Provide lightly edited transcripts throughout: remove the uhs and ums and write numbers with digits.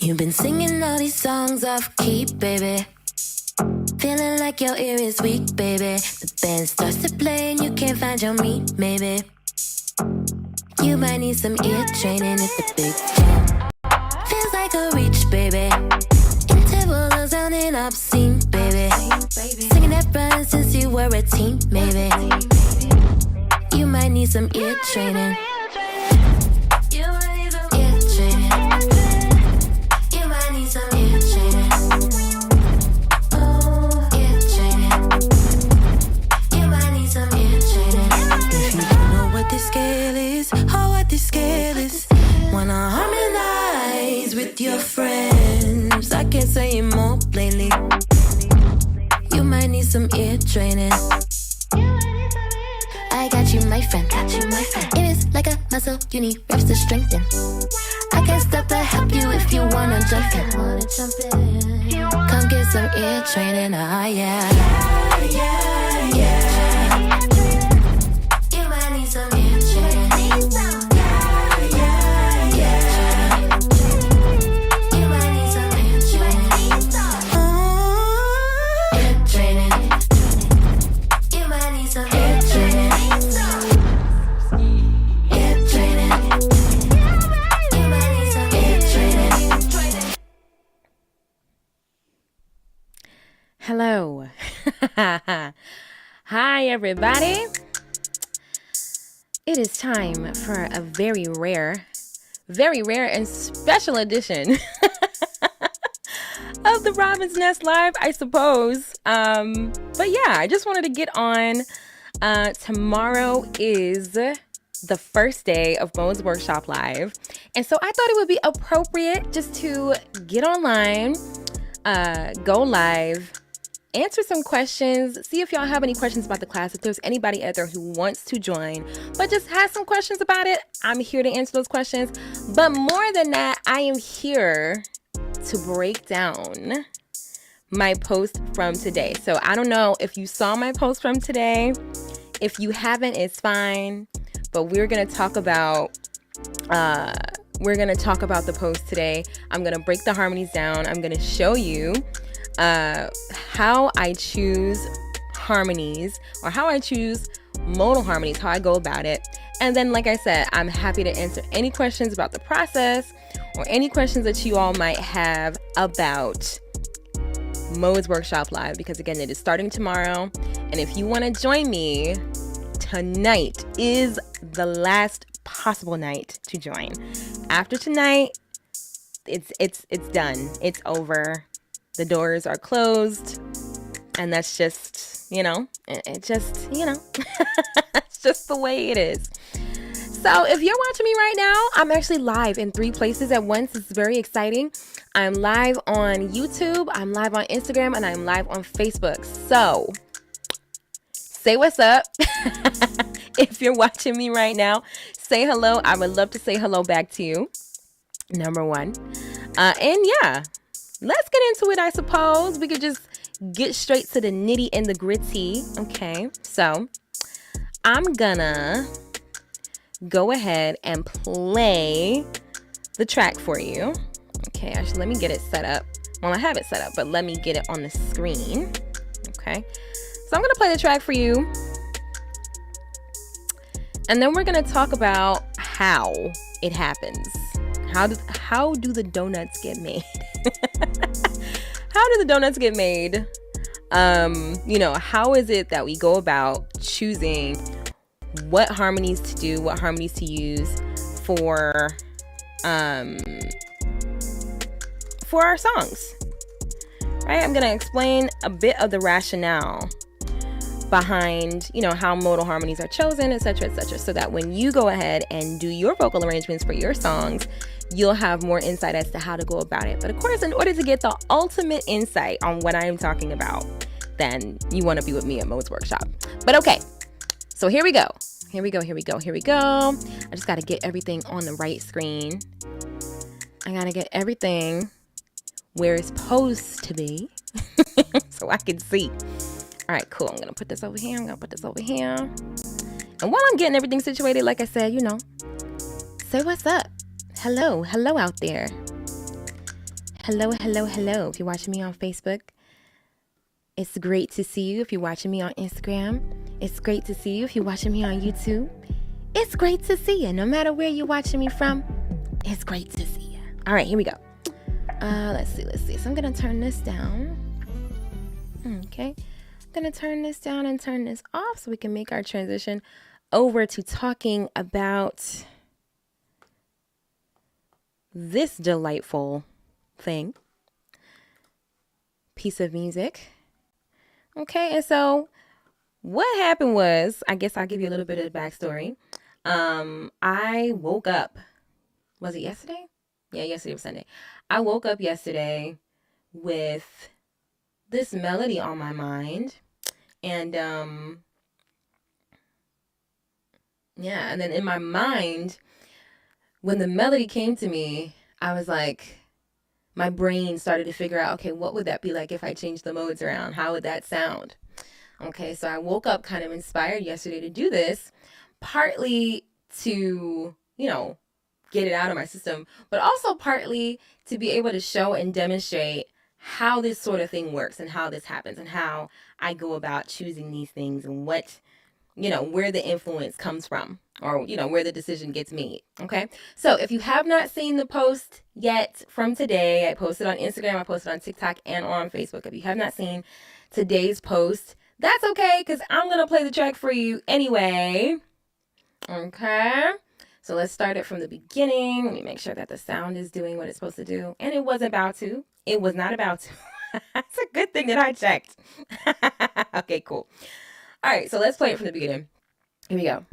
You've been singing all these songs off key, baby. Feeling like your ear is weak, baby. The band starts to play and you can't find your meat, maybe. You might need some ear training if the big jam feels like a reach, baby. Interval is sounding obscene, baby. Singing that run since you were a teen, maybe. You might need some ear training. You might need some ear training. You might need some ear training. Oh, ear training. You might need some ear training. If you don't know what this scale is, or what this scale is, wanna harmonize with your friends, I can't say it more plainly. You might need some ear training. I got you, my friend. It is like a muscle, you need reps to strengthen. I can't stop to help you if you wanna jump in. Come get some ear training, yeah. You might need some ear training. You might need some ear training. Ear training. You might need some ear training. Ear training. You might need some ear training. Hello. Hi, everybody. It is time for a very rare and special edition of the Robin's Nest Live, I suppose. But yeah, I just wanted to get on. Tomorrow is the first day of Mode's Workshop Live. And so I thought it would be appropriate just to get online, go live, answer some questions, see if y'all have any questions about the class. If there's anybody out there who wants to join, but just has some questions about it, I'm here to answer those questions. But more than that, I am here to break down my post from today. So I don't know if you saw my post from today. If you haven't, it's fine. But we're gonna talk about the post today. I'm gonna break the harmonies down. I'm gonna show you how I choose harmonies, or how I choose modal harmonies, how I go about it. And then, like I said, I'm happy to answer any questions about the process or any questions that you all might have about Mode's Workshop Live, because again, it is starting tomorrow. And if you want to join me, tonight is the last possible night to join. After tonight, it's done. It's over. The doors are closed, and that's just, it's just the way it is. So if you're watching me right now, I'm actually live in 3 places at once. It's very exciting. I'm live on YouTube, I'm live on Instagram, and I'm live on Facebook. So say what's up. If you're watching me right now, say hello. I would love to say hello back to you, number one. And yeah, let's get into it, I suppose. We could just get straight to the nitty and the gritty. Okay, so I'm gonna go ahead and play the track for you. Okay, actually, let me get it set up. Well, I have it set up, but let me get it on the screen. Okay, so I'm gonna play the track for you. And then we're gonna talk about how it happens. How do the donuts get made? How do the donuts get made? How is it that we go about choosing what harmonies to do, what harmonies to use for our songs? Right? I'm gonna explain a bit of the rationale behind, how modal harmonies are chosen, etc., so that when you go ahead and do your vocal arrangements for your songs, you'll have more insight as to how to go about it. But of course, in order to get the ultimate insight on what I'm talking about, then you want to be with me at Mode's Workshop. But okay, so here we go. I just got to get everything on the right screen. I got to get everything where it's supposed to be so I can see. All right, cool. I'm going to put this over here. And while I'm getting everything situated, like I said, say what's up. Hello out there. Hello, hello, hello. If you're watching me on Facebook, it's great to see you. If you're watching me on Instagram, it's great to see you. If you're watching me on YouTube, it's great to see you. No matter where you're watching me from, it's great to see you. All right, here we go. Let's see. So I'm going to turn this down. Okay. I'm going to turn this down and turn this off so we can make our transition over to talking about this delightful thing, piece of music. Okay, and so what happened was, I guess I'll give you a little bit of the backstory. I woke up, was it yesterday? Yeah, yesterday was Sunday. I woke up yesterday with this melody on my mind, and yeah, and then in my mind, when the melody came to me, I was like, my brain started to figure out, okay, what would that be like if I changed the modes around? How would that sound? Okay, so I woke up kind of inspired yesterday to do this, partly to, get it out of my system, but also partly to be able to show and demonstrate how this sort of thing works and how this happens and how I go about choosing these things and what, where the influence comes from, or, where the decision gets made. Okay. So if you have not seen the post yet from today, I posted on Instagram, I posted on TikTok and on Facebook. If you have not seen today's post, that's okay, because I'm going to play the track for you anyway. Okay. So let's start it from the beginning. Let me make sure that the sound is doing what it's supposed to do. And it was about to. It was not about to. It's a good thing that I checked. Okay, cool. All right, so let's play it from the beginning. Here we go.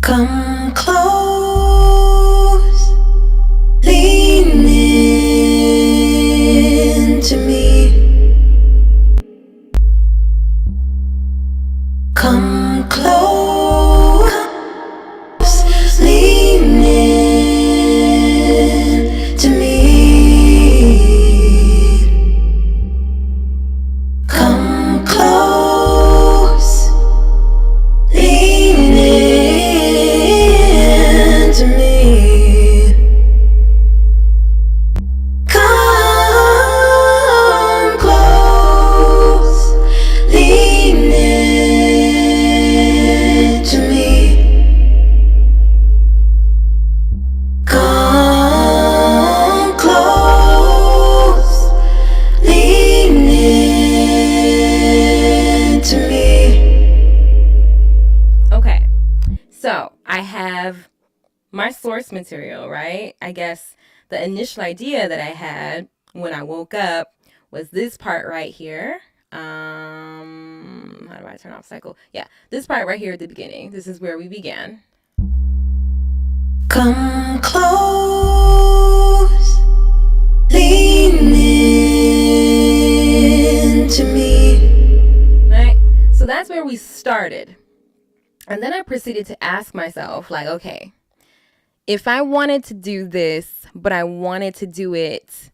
Come close, lean into me. Come close, lean into me. Come close, lean into me. Come close, lean into me. Come close, lean into me. Okay, so I have my source material, right? I guess the initial idea that I had when I woke up was this part right here. How do I turn off cycle? Yeah, this part right here at the beginning. This is where we began. Come close, lean into me. Right? So that's where we started. And then I proceeded to ask myself, like, okay, if I wanted to do this, but I wanted to do it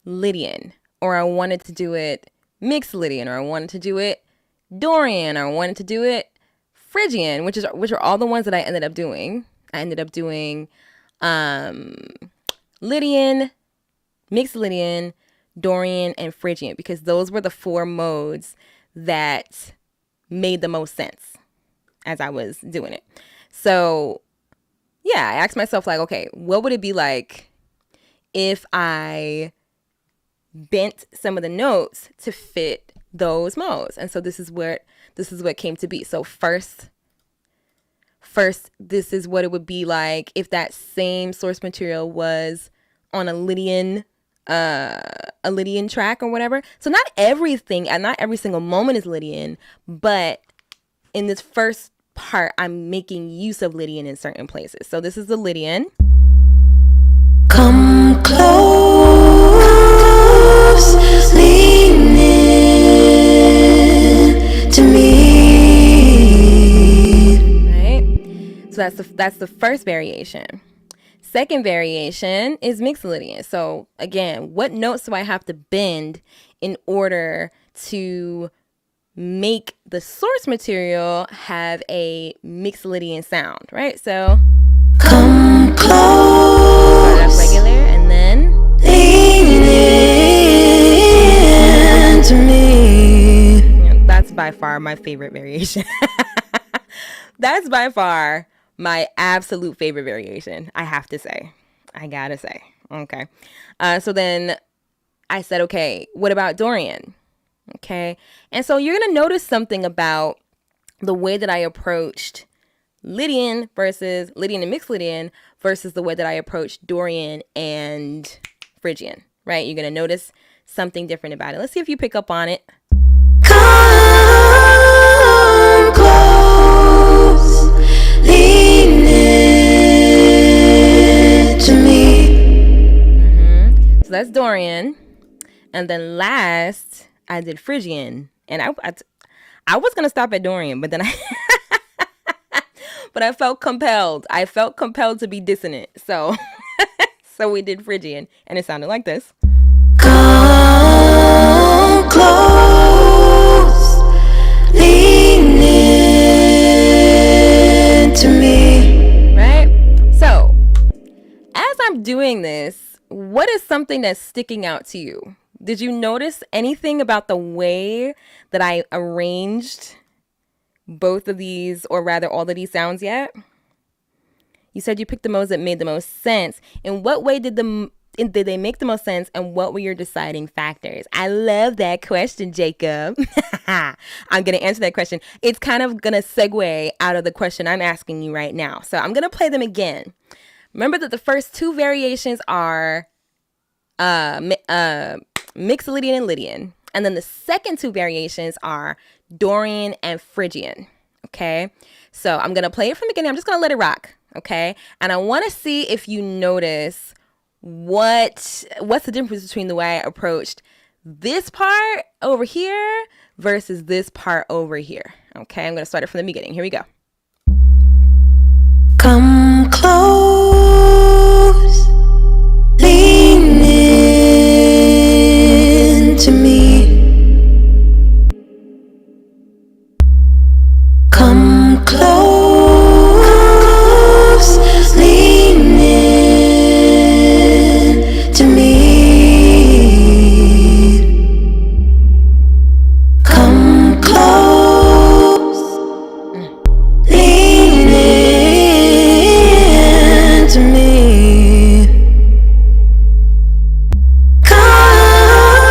Lydian, or I wanted to do it mixed Lydian, or I wanted to do it Dorian, or I wanted to do it Phrygian, which are all the ones that I ended up doing. I ended up doing Lydian, mixed Lydian, Dorian, and Phrygian, because those were the four modes that made the most sense as I was doing it. So yeah, I asked myself, like, okay, what would it be like if I bent some of the notes to fit those modes? And so this is what came to be. So first, this is what it would be like if that same source material was on a Lydian track or whatever. So not everything and not every single moment is Lydian, but in this first part, I'm making use of Lydian in certain places. So this is the Lydian. Come close, lean into me. Right? So that's the first variation. Second variation is mixed Lydian. So again, what notes do I have to bend in order to make the source material have a mixed Lydian sound, right? So come close, start off regular and then to me. Yeah, that's by far my favorite variation. That's by far my absolute favorite variation, I have to say. I gotta say. Okay. So then I said, okay, what about Dorian? Okay. And so you're going to notice something about the way that I approached Lydian and mixed Lydian versus the way that I approached Dorian and Phrygian, right? You're going to notice something different about it. Let's see if you pick up on it. Come close, lean in to me. So that's Dorian. And then last, I did Phrygian. And I was going to stop at Dorian, but then but I felt compelled. I felt compelled to be dissonant. So so we did Phrygian, and it sounded like this. Come close, lean in to me. Right? So, as I'm doing this, what is something that's sticking out to you? Did you notice anything about the way that I arranged both of these, or rather all of these sounds yet? You said you picked the modes that made the most sense. In what way did they make the most sense, and what were your deciding factors? I love that question, Jacob. I'm going to answer that question. It's kind of going to segue out of the question I'm asking you right now. So I'm going to play them again. Remember that the first two variations are mixed Lydian and Lydian. And then the second two variations are Dorian and Phrygian. Okay. So I'm going to play it from the beginning. I'm just going to let it rock. Okay. And I want to see if you notice what's the difference between the way I approached this part over here versus this part over here. Okay. I'm going to start it from the beginning. Here we go. Come close, lean in to me. Come close, lean in to me. Come close, lean in to me. Come close,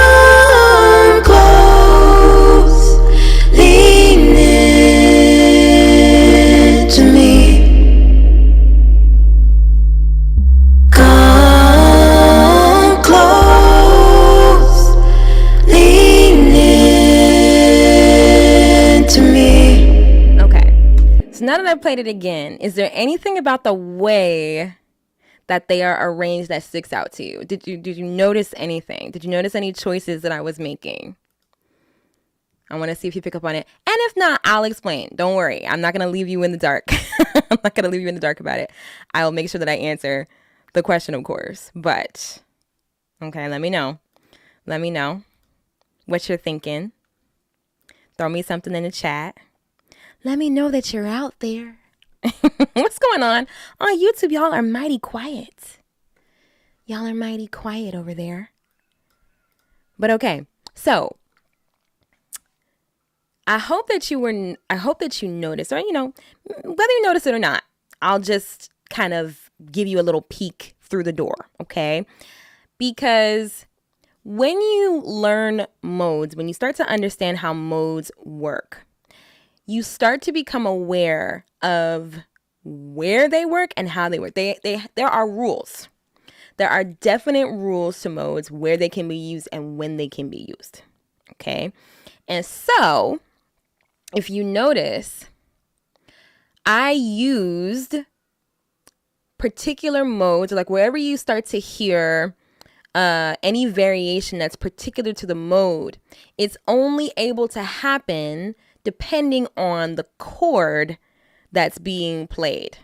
lean in to me. Come close, lean in to me. Okay. So now that I've played it again, is there anything about the way that they are arranged that sticks out to you? Did you notice anything? Did you notice any choices that I was making? I want to see if you pick up on it. And if not, I'll explain. Don't worry. I'm not going to leave you in the dark. I'm not going to leave you in the dark about it. I will make sure that I answer the question, of course. But, okay, let me know. Let me know what you're thinking. Throw me something in the chat. Let me know that you're out there. What's going on YouTube? Y'all are mighty quiet. Y'all are mighty quiet over there. But okay, so I hope that you noticed, or whether you notice it or not, I'll just kind of give you a little peek through the door, okay? Because when you learn modes, when you start to understand how modes work, you start to become aware of where they work and how they work. There are rules. There are definite rules to modes, where they can be used and when they can be used. Okay. And so if you notice, I used particular modes, like wherever you start to hear any variation that's particular to the mode, it's only able to happen depending on the chord that's being played,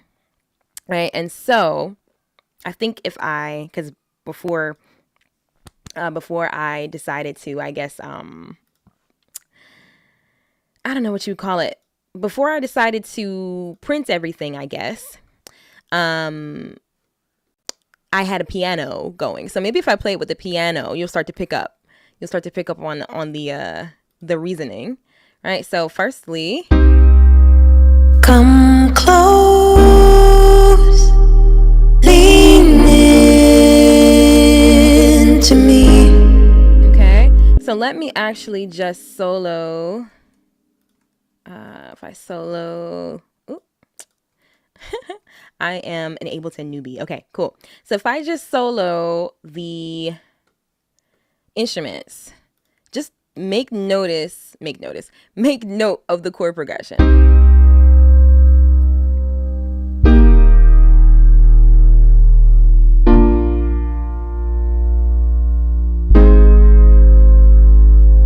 right? And so I think because before I decided to, I guess, I don't know what you would call it. Before I decided to print everything, I guess, I had a piano going. So maybe if I play it with the piano, you'll start to pick up, you'll start to pick up on the reasoning, right? So firstly, come close, lean into me. Okay, so let me actually just solo. If I solo, I am an Ableton newbie. Okay, cool. So if I just solo the instruments, just make note of the chord progression.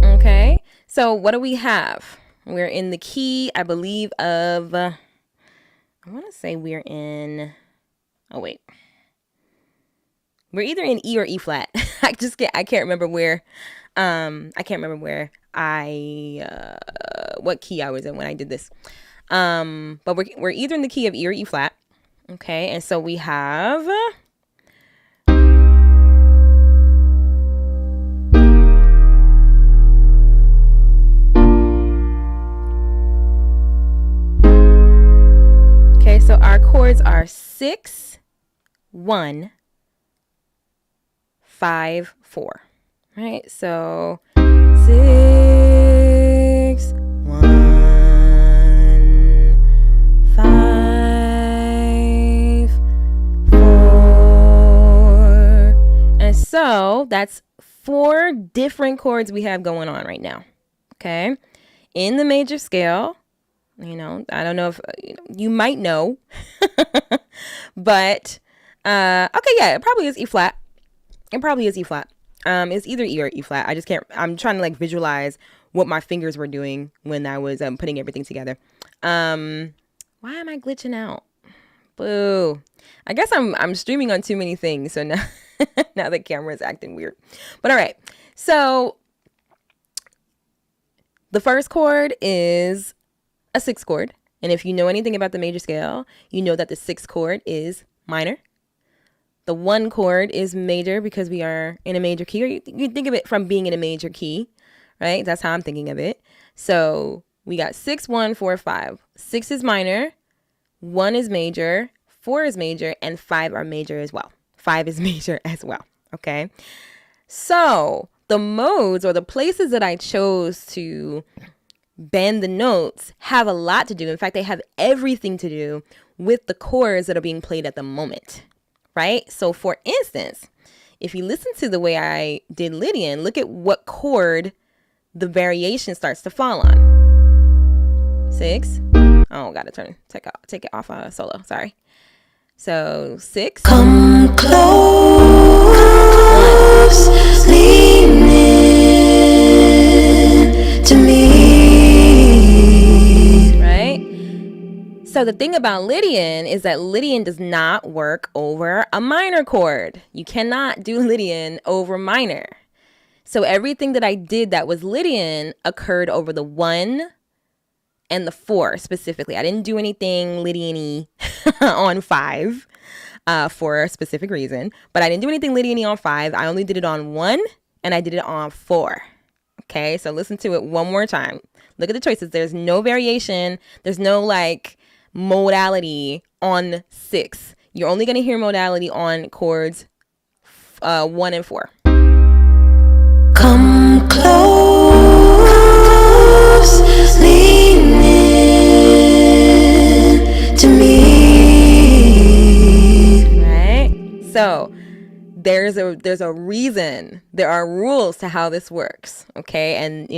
Okay, so what do we have? We're in the key, I believe, of, I want to say we're in, oh wait. We're either in E or E flat. I can't remember where, what key I was in when I did this. But we're either in the key of E or E flat. Okay, and so we have, okay, so our chords are 6, 1, 5, 4, right? So 6, 1, 5, 4, and so that's 4 different chords we have going on right now. Okay, in the major scale, I don't know if you might know, but okay, yeah, it probably is E flat. It probably is E flat. It's either E or E flat. I just can't, I'm trying to like visualize what my fingers were doing when I was putting everything together. Why am I glitching out? Boo. I guess I'm streaming on too many things, so now now the camera is acting weird. But all right. So the first chord is a 6th chord. And if you know anything about the major scale, you know that the 6th chord is minor. The 1 chord is major because we are in a major key, or you think of it from being in a major key, right? That's how I'm thinking of it. So we got 6, 1, 4, 5. 6 is minor, 1 is major, 4 is major, and 5 are major as well. 5 is major as well, okay? So the modes or the places that I chose to bend the notes have a lot to do. In fact, they have everything to do with the chords that are being played at the moment. Right? So for instance, if you listen to the way I did Lydian, look at what chord the variation starts to fall on. 6. Oh, gotta take it off solo. Sorry. So 6. Come close, lean in to me. Right? So the thing about Lydian is that Lydian does not work over a minor chord. You cannot do Lydian over minor. So everything that I did that was Lydian occurred over the 1 and the 4 specifically. I didn't do anything Lydian-y on 5 for a specific reason. But I didn't do anything Lydian-y on 5. I only did it on 1 and I did it on 4. Okay, so listen to it one more time. Look at the choices. There's no variation. There's no like modality on 6. You're only going to hear modality on chords 1 and 4. Come close, lean in to me. Right? So there's a reason. There are rules to how this works. Okay, and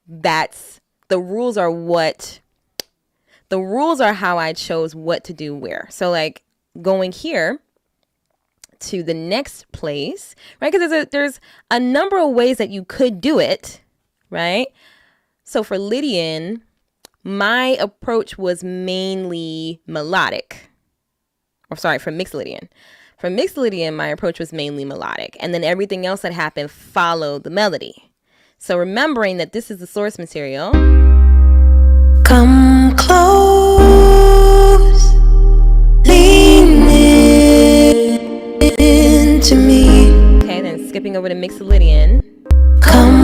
that's the rules are what. The rules are how I chose what to do where. So like going here to the next place, right? Because there's a number of ways that you could do it, right? So for Lydian, my approach was mainly melodic. Or sorry, for mixed Lydian. For mixed Lydian, my approach was mainly melodic. And then everything else that happened followed the melody. So remembering that this is the source material. Come close, lean in to me. Okay, then skipping over to mixed Lydian. Come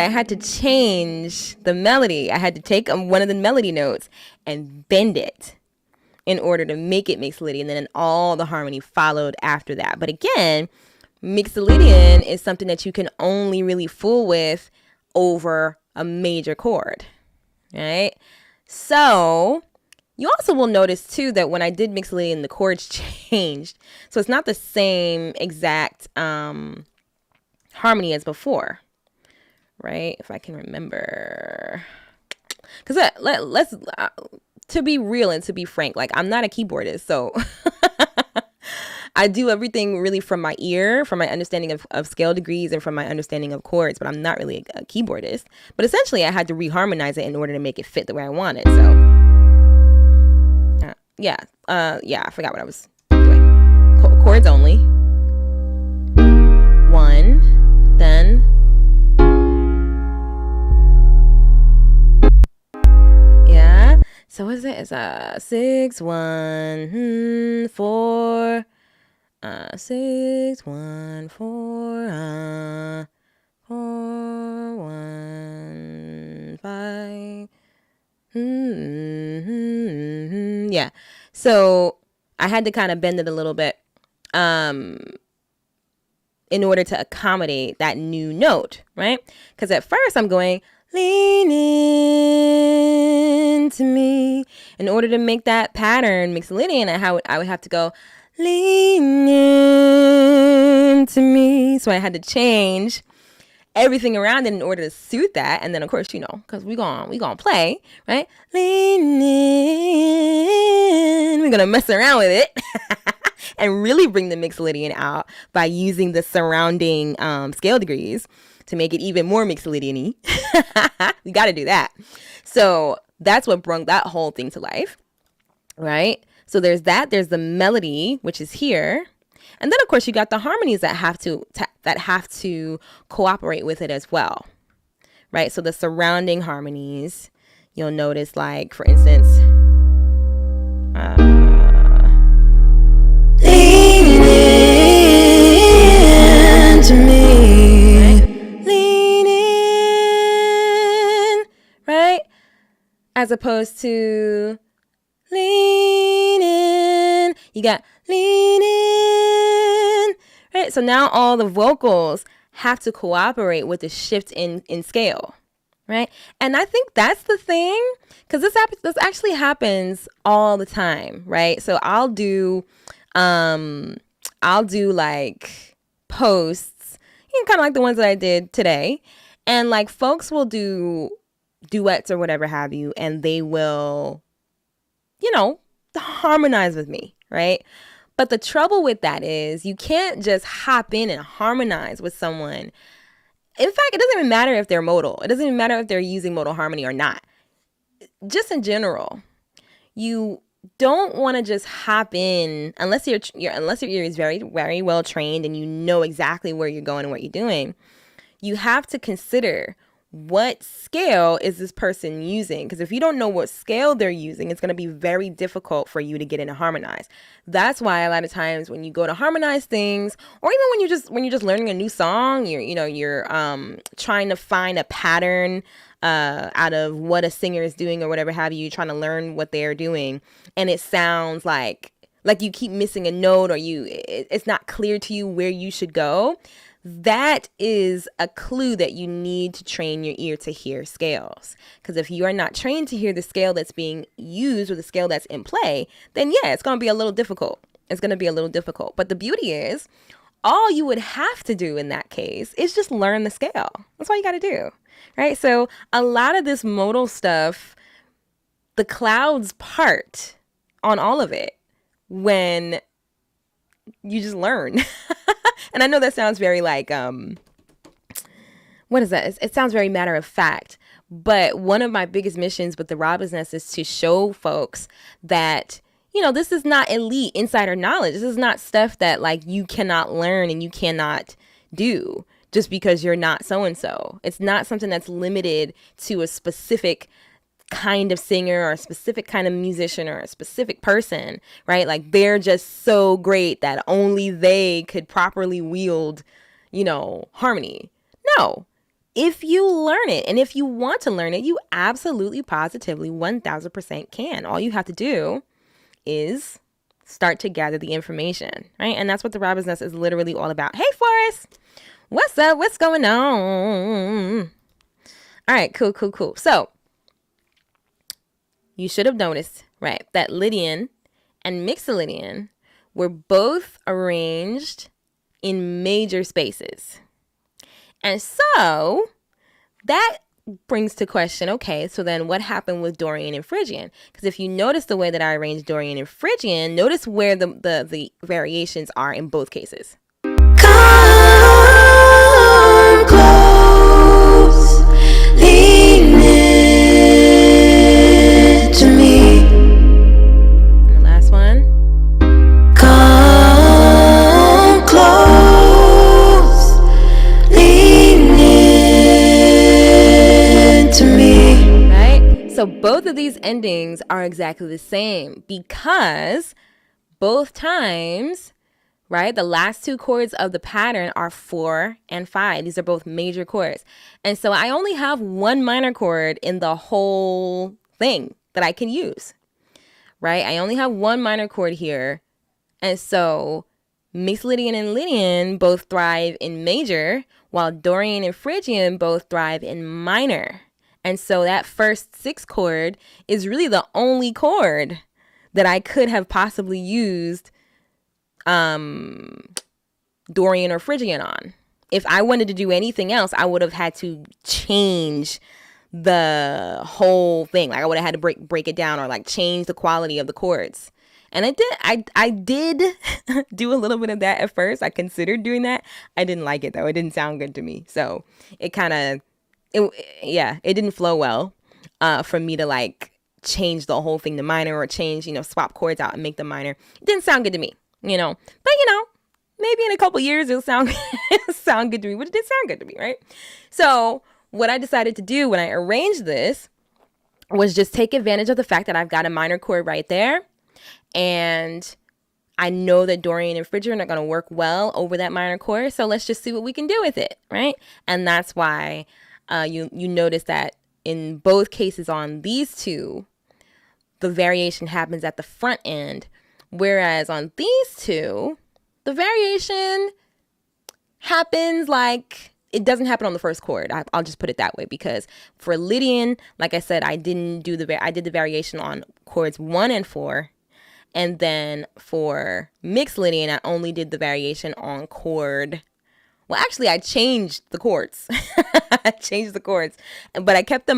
I had to change the melody. I had to take one of the melody notes and bend it in order to make it mixolydian. And then all the harmony followed after that. But again, mixolydian is something that you can only really fool with over a major chord, right? So you also will notice too that when I did mixolydian, the chords changed. So it's not the same exact harmony as before, right? If I can remember, because let's to be real and to be frank, like I'm not a keyboardist, so I do everything really from my ear, from my understanding of scale degrees and from my understanding of chords, but I'm not really a keyboardist. But essentially, I had to reharmonize it in order to make it fit the way I wanted. So, I forgot what I was doing. Chords only. One, then. Yeah. So what is it? It's 6, 1, 4. 6, 1, 4, 4, 1, 5. Yeah. So I had to kind of bend it a little bit in order to accommodate that new note, right? Because at first I'm going, lean into me. In order to make that pattern mixolydian, I would have to go, lean into me. So I had to change everything around it in order to suit that. And then of course, because we gonna play, right? Lean in. We're gonna mess around with it and really bring the mixolydian out by using the surrounding scale degrees to make it even more mixolydian-y. We got to do that. So that's what brought that whole thing to life, right? So there's that. There's the melody, which is here. And then, of course, you got the harmonies that have to cooperate with it as well, right? So the surrounding harmonies, you'll notice, like, for instance, lean into me, right? Lean in, right? As opposed to lean in, you got lean in, right? So now all the vocals have to cooperate with the shift in scale, right? And I think that's the thing, because this actually happens all the time, right? So I'll do like posts, kind of like the ones that I did today, and like folks will do duets or whatever have you, and they will, harmonize with me, right? But the trouble with that is you can't just hop in and harmonize with someone. In fact, it doesn't even matter if they're modal. It doesn't even matter if they're using modal harmony or not. Just in general, you don't want to just hop in unless your ear is very, very well trained and you know exactly where you're going and what you're doing. You have to consider, what scale is this person using? Because if you don't know what scale they're using, it's going to be very difficult for you to get into harmonize. That's why a lot of times when you go to harmonize things, or even when you're just learning a new song, you're trying to find a pattern out of what a singer is doing or whatever have you, trying to learn what they're doing, and it sounds like you keep missing a note, or it's not clear to you where you should go. That is a clue that you need to train your ear to hear scales. Because if you are not trained to hear the scale that's being used or the scale that's in play, then yeah, it's going to be a little difficult. But the beauty is, all you would have to do in that case is just learn the scale. That's all you got to do, right? So a lot of this modal stuff, the clouds part on all of it when you just learn. And I know that sounds very like, what is that? It sounds very matter of fact. But one of my biggest missions with the Robin's Nest is to show folks that, this is not elite insider knowledge. This is not stuff that like you cannot learn and you cannot do just because you're not so-and-so. It's not something that's limited to a specific kind of singer or a specific kind of musician or a specific person, right? Like they're just so great that only they could properly wield, harmony. No, if you learn it. And if you want to learn it, you absolutely, positively, 1000% can. All you have to do is start to gather the information, right? And that's what the Robin's Nest is literally all about. Hey, Forrest, what's up? What's going on? All right, cool. So you should have noticed, right, that Lydian and Mixolydian were both arranged in major spaces. And so that brings to question, okay, so then what happened with Dorian and Phrygian? Because if you notice the way that I arranged Dorian and Phrygian, notice where the variations are in both cases. Come close, lean into me. And the last one. Come close, lean into me. Right? So both of these endings are exactly the same because both times, right, the last two chords of the pattern are 4 and 5. These are both major chords. And so I only have one minor chord in the whole thing that I can use, right? I only have one minor chord here. And so Mixolydian and Lydian both thrive in major, while Dorian and Phrygian both thrive in minor. And so that first 6 chord is really the only chord that I could have possibly used Dorian or Phrygian on. If I wanted to do anything else, I would have had to change the whole thing. Like I would have had to break it down or like change the quality of the chords. And I did do a little bit of that at first. I considered doing that. I didn't like it though. It didn't sound good to me. So it didn't flow well for me to like change the whole thing to minor or change, swap chords out and make them minor. It didn't sound good to me, but maybe in a couple years it'll sound good to me, but it did sound good to me, right? So what I decided to do when I arranged this was just take advantage of the fact that I've got a minor chord right there. And I know that Dorian and Phrygian are going to work well over that minor chord. So let's just see what we can do with it, right? And that's why you notice that in both cases on these two, the variation happens at the front end. Whereas on these two, the variation happens like it doesn't happen on the first chord. I'll just put it that way, because for Lydian, like I said, I did the variation on chords 1 and 4. And then for Mixolydian, I only did the variation on chord. Well, actually, I changed the chords. But I kept the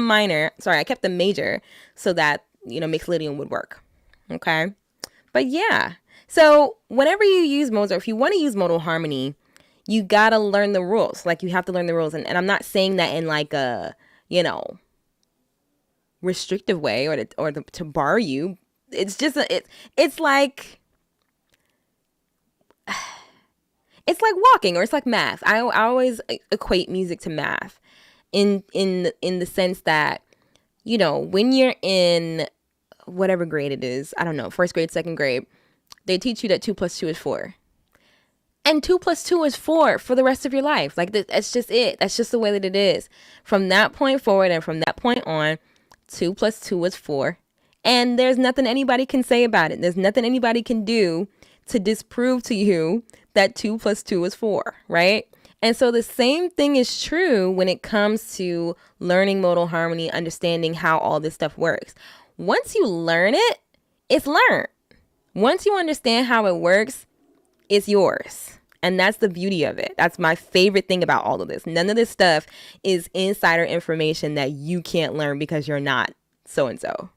major so that, Mixolydian would work. Okay. But yeah. So whenever you use modes, or if you want to use modal harmony, you got to learn the rules. Like you have to learn the rules. And I'm not saying that in like a, restrictive way or to bar you. It's just it's like walking, or it's like math. I always equate music to math in the sense that, when you're in whatever grade it is, I don't know, first grade, second grade, they teach you that 2 + 2 is 4. And 2 + 2 is 4 for the rest of your life. Like that's just it. That's just the way that it is. From that point forward and from that point on, 2 + 2 is 4. And there's nothing anybody can say about it. There's nothing anybody can do to disprove to you that 2 + 2 is 4, right? And so the same thing is true when it comes to learning modal harmony, understanding how all this stuff works. Once you learn it, it's learned. Once you understand how it works, it's yours. And that's the beauty of it. That's my favorite thing about all of this. None of this stuff is insider information that you can't learn because you're not so-and-so.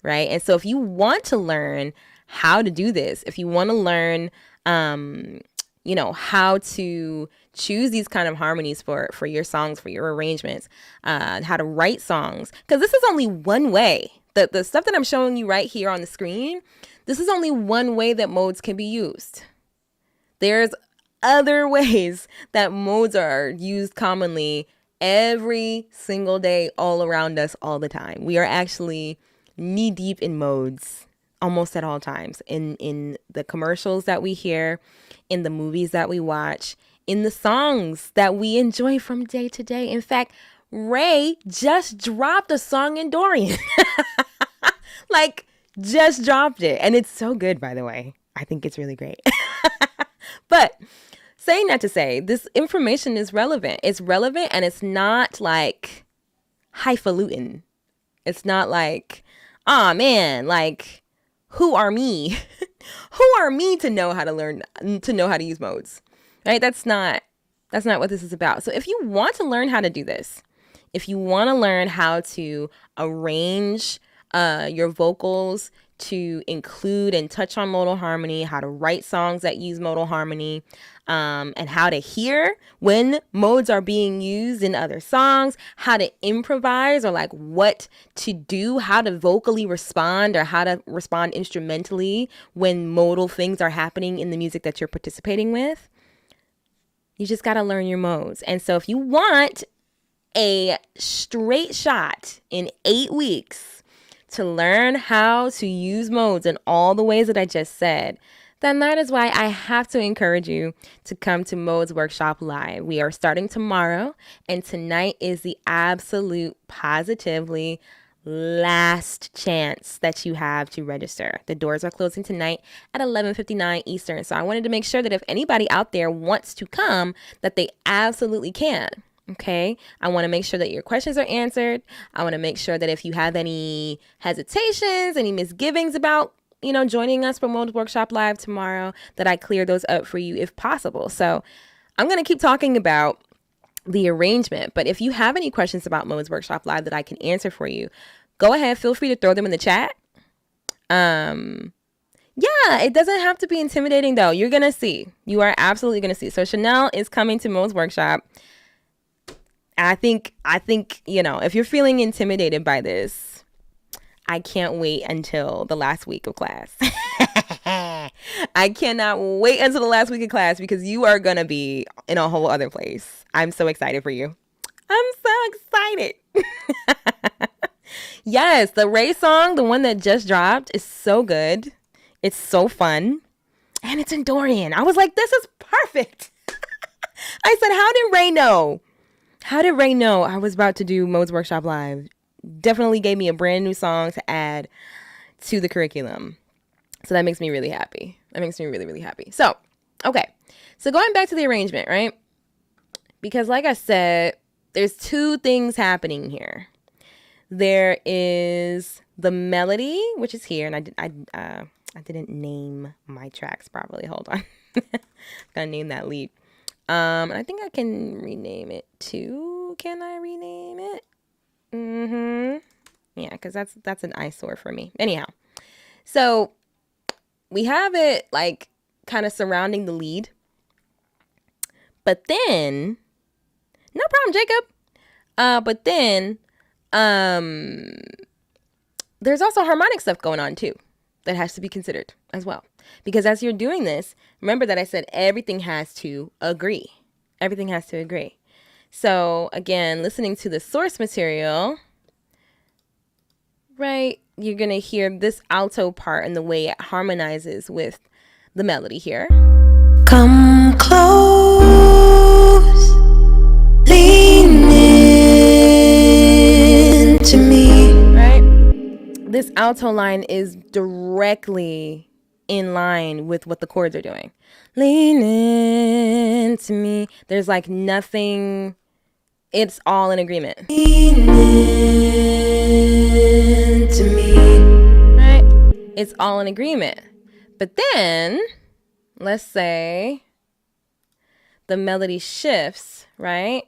Right? And so if you want to learn how to do this, if you want to learn, how to choose these kind of harmonies for your songs, for your arrangements, how to write songs, because this is only one way. The stuff that I'm showing you right here on the screen, this is only one way that modes can be used. There's other ways that modes are used commonly every single day, all around us, all the time. We are actually knee deep in modes almost at all times, in the commercials that we hear, in the movies that we watch, in the songs that we enjoy from day to day. In fact, Ray just dropped a song in Dorian. Like, just dropped it. And it's so good, by the way. I think it's really great. But saying that to say, this information is relevant. It's relevant, and it's not like highfalutin. It's not like, oh man, like, who are me? Who are me to know how to use modes, right? That's not what this is about. So if you want to learn how to do this, if you want to learn how to arrange your vocals to include and touch on modal harmony, how to write songs that use modal harmony, and how to hear when modes are being used in other songs, how to improvise, or like what to do, how to vocally respond, or how to respond instrumentally when modal things are happening in the music that you're participating with, you just got to learn your modes. And so if you want a straight shot in 8 weeks to learn how to use modes in all the ways that I just said, then that is why I have to encourage you to come to Modes Workshop Live. We are starting tomorrow, and tonight is the absolute, positively last chance that you have to register. The doors are closing tonight at 11:59 Eastern. So I wanted to make sure that if anybody out there wants to come, that they absolutely can. Okay, I want to make sure that your questions are answered. I want to make sure that if you have any hesitations, any misgivings about, joining us for Modes Workshop Live tomorrow, that I clear those up for you if possible. So I'm going to keep talking about the arrangement, but if you have any questions about Modes Workshop Live that I can answer for you, go ahead, feel free to throw them in the chat. Yeah, it doesn't have to be intimidating though. You're going to see. You are absolutely going to see. So Chanel is coming to Modes Workshop. I think, if you're feeling intimidated by this, I can't wait until the last week of class. I cannot wait until the last week of class because you are going to be in a whole other place. I'm so excited for you. I'm so excited. Yes, the Ray song, the one that just dropped, is so good. It's so fun. And it's in Dorian. I was like, this is perfect. I said, how did Ray know? How did Ray know I was about to do Modes Workshop Live? Definitely gave me a brand new song to add to the curriculum. So that makes me really happy. That makes me really, really happy. So, okay. So going back to the arrangement, right? Because like I said, there's two things happening here. There is the melody, which is here. And I didn't name my tracks properly. Hold on. Gotta name that lead. And I think I can rename it too. Can I rename it? Yeah, because that's an eyesore for me. Anyhow, so we have it like kind of surrounding the lead. But then, no problem, Jacob. But then, there's also harmonic stuff going on too that has to be considered as well. Because as you're doing this, remember that I said everything has to agree. Everything has to agree. So again, listening to the source material, right, you're going to hear this alto part and the way it harmonizes with the melody here. Come close, lean into me. Right? This alto line is directly in line with what the chords are doing. Lean into me. There's like nothing. It's all in agreement. Lean into me. Right? It's all in agreement. But then, let's say the melody shifts, right?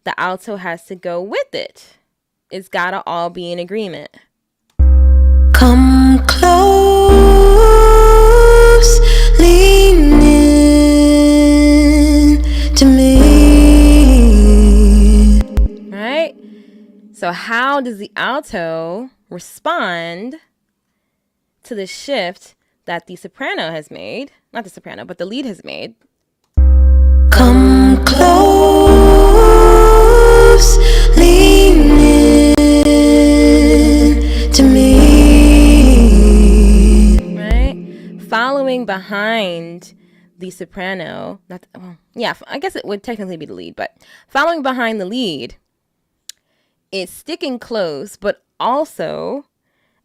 The alto has to go with it. It's got to all be in agreement. Come close, lean in to me. Right? So how does the alto respond to the shift that the soprano has made? Not the soprano, but the lead has made. Come close, lean in to me. Right? Following behind the soprano, I guess it would technically be the lead, but following behind the lead, it's sticking close, but also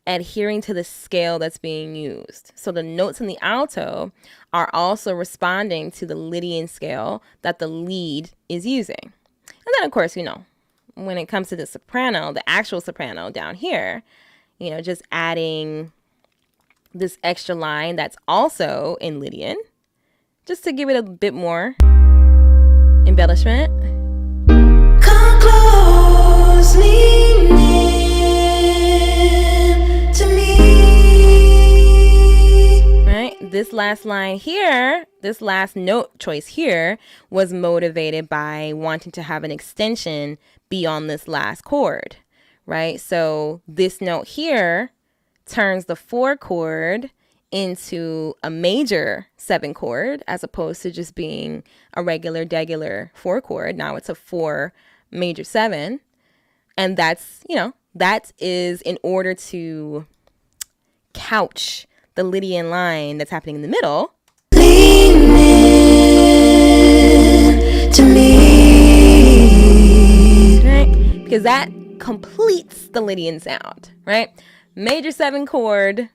adhering to the scale that's being used. So the notes in the alto are also responding to the Lydian scale that the lead is using. And then, of course, when it comes to the soprano, the actual soprano down here, just adding this extra line that's also in Lydian, just to give it a bit more embellishment. Come close, lean in to me. Right? This last line here, this last note choice here was motivated by wanting to have an extension beyond this last chord, right? So this note here turns the 4 chord into a major 7 chord as opposed to just being a regular 4 chord. Now it's a 4 major 7. And that is in order to couch the Lydian line that's happening in the middle. Lean in to me. Right? Because that completes the Lydian sound, right? Major 7 chord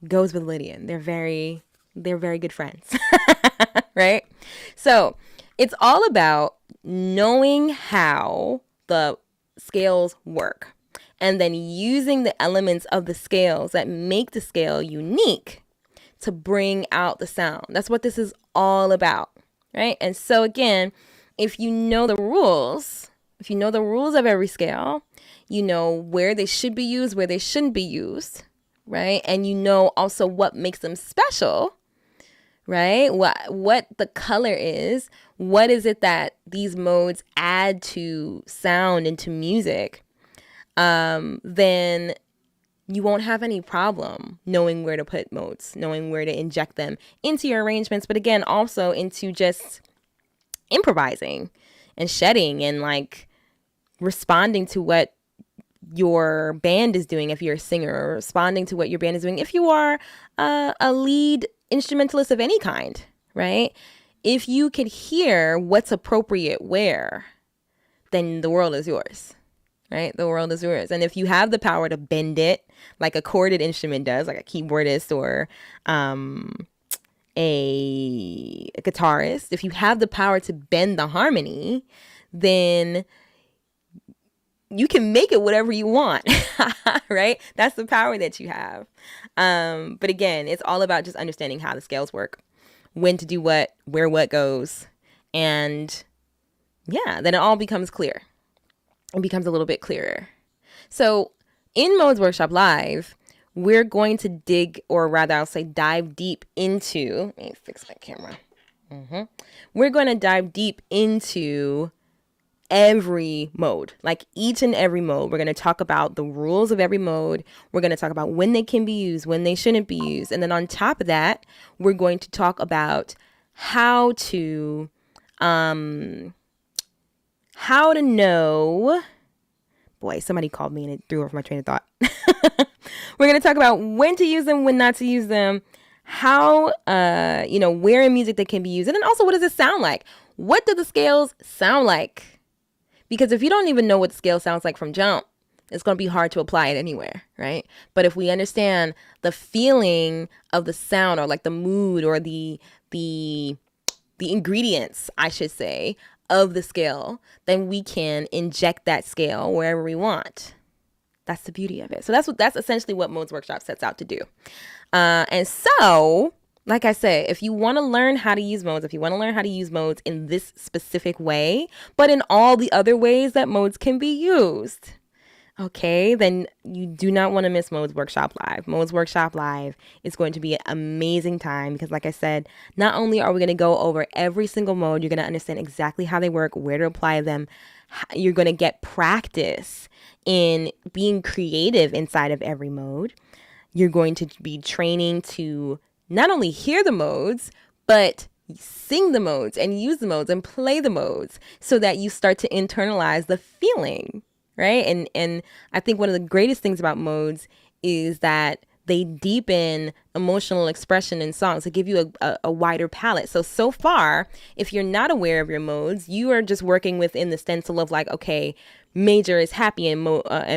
goes with Lydian. They're very good friends, right? So it's all about knowing how the scales work and then using the elements of the scales that make the scale unique to bring out the sound. That's what this is all about, right? And so again, if you know the rules of every scale, you know where they should be used, where they shouldn't be used, right? And you know also what makes them special, right? What the color is, what is it that these modes add to sound and to music, then you won't have any problem knowing where to put modes, knowing where to inject them into your arrangements, but again, also into just improvising and shedding and like responding to what your band is doing if you're a singer, or responding to what your band is doing if you are a lead instrumentalist of any kind, right? If you could hear what's appropriate where, then the world is yours, right? The world is yours. And if you have the power to bend it like a corded instrument does, like a keyboardist or a guitarist, if you have the power to bend the harmony, then you can make it whatever you want, right? That's the power that you have. But again, it's all about just understanding how the scales work, when to do what, where what goes. And yeah, then it all becomes clear. It becomes a little bit clearer. So in Modes Workshop Live, we're going to dig, or rather I'll say dive deep into, let me fix my camera. We're going to dive deep into every mode, like each and every mode. We're going to talk about the rules of every mode. We're going to talk about when they can be used, when they shouldn't be used. And then on top of that, we're going to talk about how to know. Boy, somebody called me and it threw off my train of thought. We're going to talk about when to use them, when not to use them, how, where in music they can be used. And then also, what does it sound like? What do the scales sound like? Because if you don't even know what the scale sounds like from jump, it's going to be hard to apply it anywhere, right? But if we understand the feeling of the sound, or like the mood, or the ingredients, I should say, of the scale, then we can inject that scale wherever we want. That's the beauty of it. So that's essentially what Modes Workshop sets out to do. And so, like I said, if you want to learn how to use modes, if you want to learn how to use modes in this specific way, but in all the other ways that modes can be used, okay, then you do not want to miss Modes Workshop Live. Modes Workshop Live is going to be an amazing time because, like I said, not only are we going to go over every single mode, you're going to understand exactly how they work, where to apply them. You're going to get practice in being creative inside of every mode. You're going to be training to not only hear the modes, but sing the modes and use the modes and play the modes so that you start to internalize the feeling, right? And I think one of the greatest things about modes is that They deepen emotional expression in songs. They give you a wider palette. So far, if you're not aware of your modes, you are just working within the stencil of like, okay, major is happy and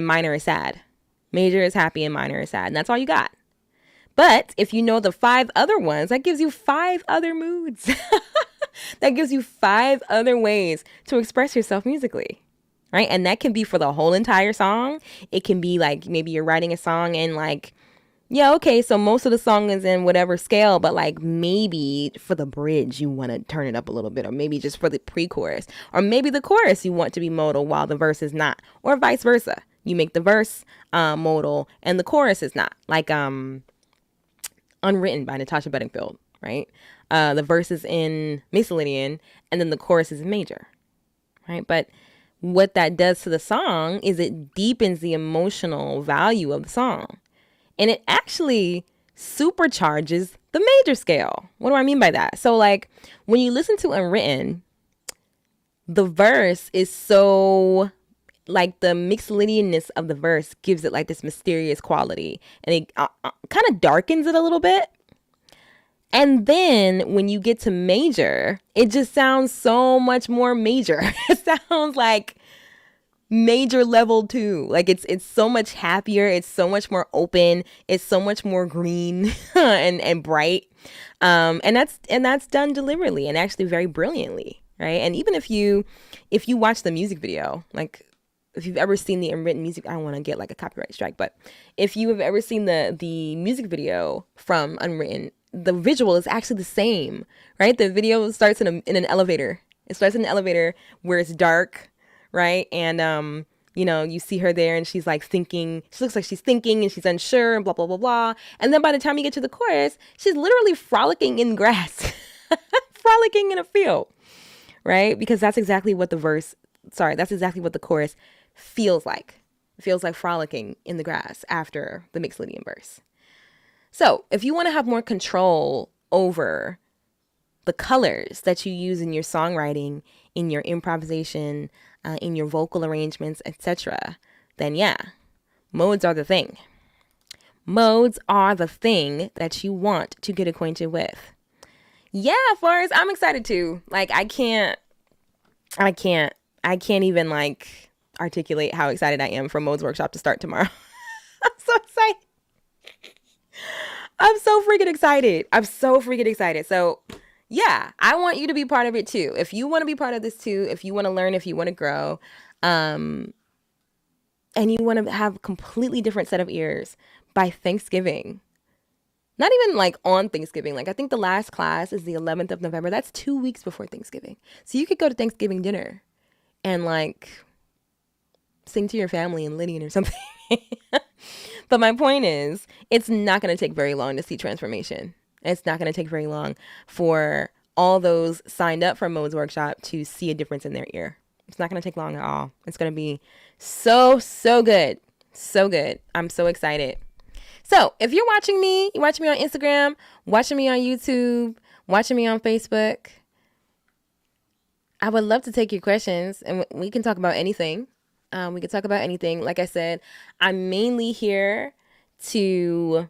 minor is sad. Major is happy and minor is sad. And that's all you got. But if you know the 5 other ones, that gives you 5 other moods. That gives you 5 other ways to express yourself musically. Right? And that can be for the whole entire song. It can be like maybe you're writing a song and like, yeah, okay, so most of the song is in whatever scale, but like maybe for the bridge you want to turn it up a little bit, or maybe just for the pre-chorus, or maybe the chorus you want to be modal while the verse is not, or vice versa. You make the verse modal and the chorus is not, like Unwritten by Natasha Bedingfield, right? The verse is in Mixolydian and then the chorus is in major, right? But what that does to the song is it deepens the emotional value of the song. And it actually supercharges the major scale. What do I mean by that? So like when you listen to Unwritten, the verse is so like the Mixolydianness of the verse gives it like this mysterious quality, and it kind of darkens it a little bit. And then when you get to major, it just sounds so much more major. It sounds like major level 2. Like it's so much happier. It's so much more open. It's so much more green and bright. And that's done deliberately and actually very brilliantly, right? And even if you watch the music video, like if you've ever seen the Unwritten music, I don't want to get like a copyright strike, but if you have ever seen the music video from Unwritten, the visual is actually the same, right? The video starts in an elevator. It starts in an elevator where it's dark, right? And you see her there and she's like thinking, she looks like she's thinking and she's unsure and blah, blah, blah, blah. And then by the time you get to the chorus, she's literally frolicking in grass, frolicking in a field, right? Because that's exactly what that's exactly what the chorus feels like. It feels like frolicking in the grass after the Mixolydian verse. So if you want to have more control over the colors that you use in your songwriting, in your improvisation, in your vocal arrangements, etc., then yeah, modes are the thing. Modes are the thing that you want to get acquainted with. Yeah, Forrest, I'm excited too. Like I can't even like articulate how excited I am for Modes Workshop to start tomorrow. I'm so excited. I'm so freaking excited. So yeah, I want you to be part of it too. If you want to be part of this too, if you want to learn, if you want to grow, and you want to have a completely different set of ears by Thanksgiving, not even like on Thanksgiving. Like I think the last class is the 11th of November. That's 2 weeks before Thanksgiving. So you could go to Thanksgiving dinner and like sing to your family in Lydian or something. But my point is, it's not going to take very long to see transformation. It's not going to take very long for all those signed up for Modes Workshop to see a difference in their ear. It's not going to take long at all. It's going to be so good. So good. I'm so excited. So if you're watching me on Instagram, watching me on YouTube, watching me on Facebook, I would love to take your questions and we can talk about anything. We could talk about anything. Like I said, I'm mainly here to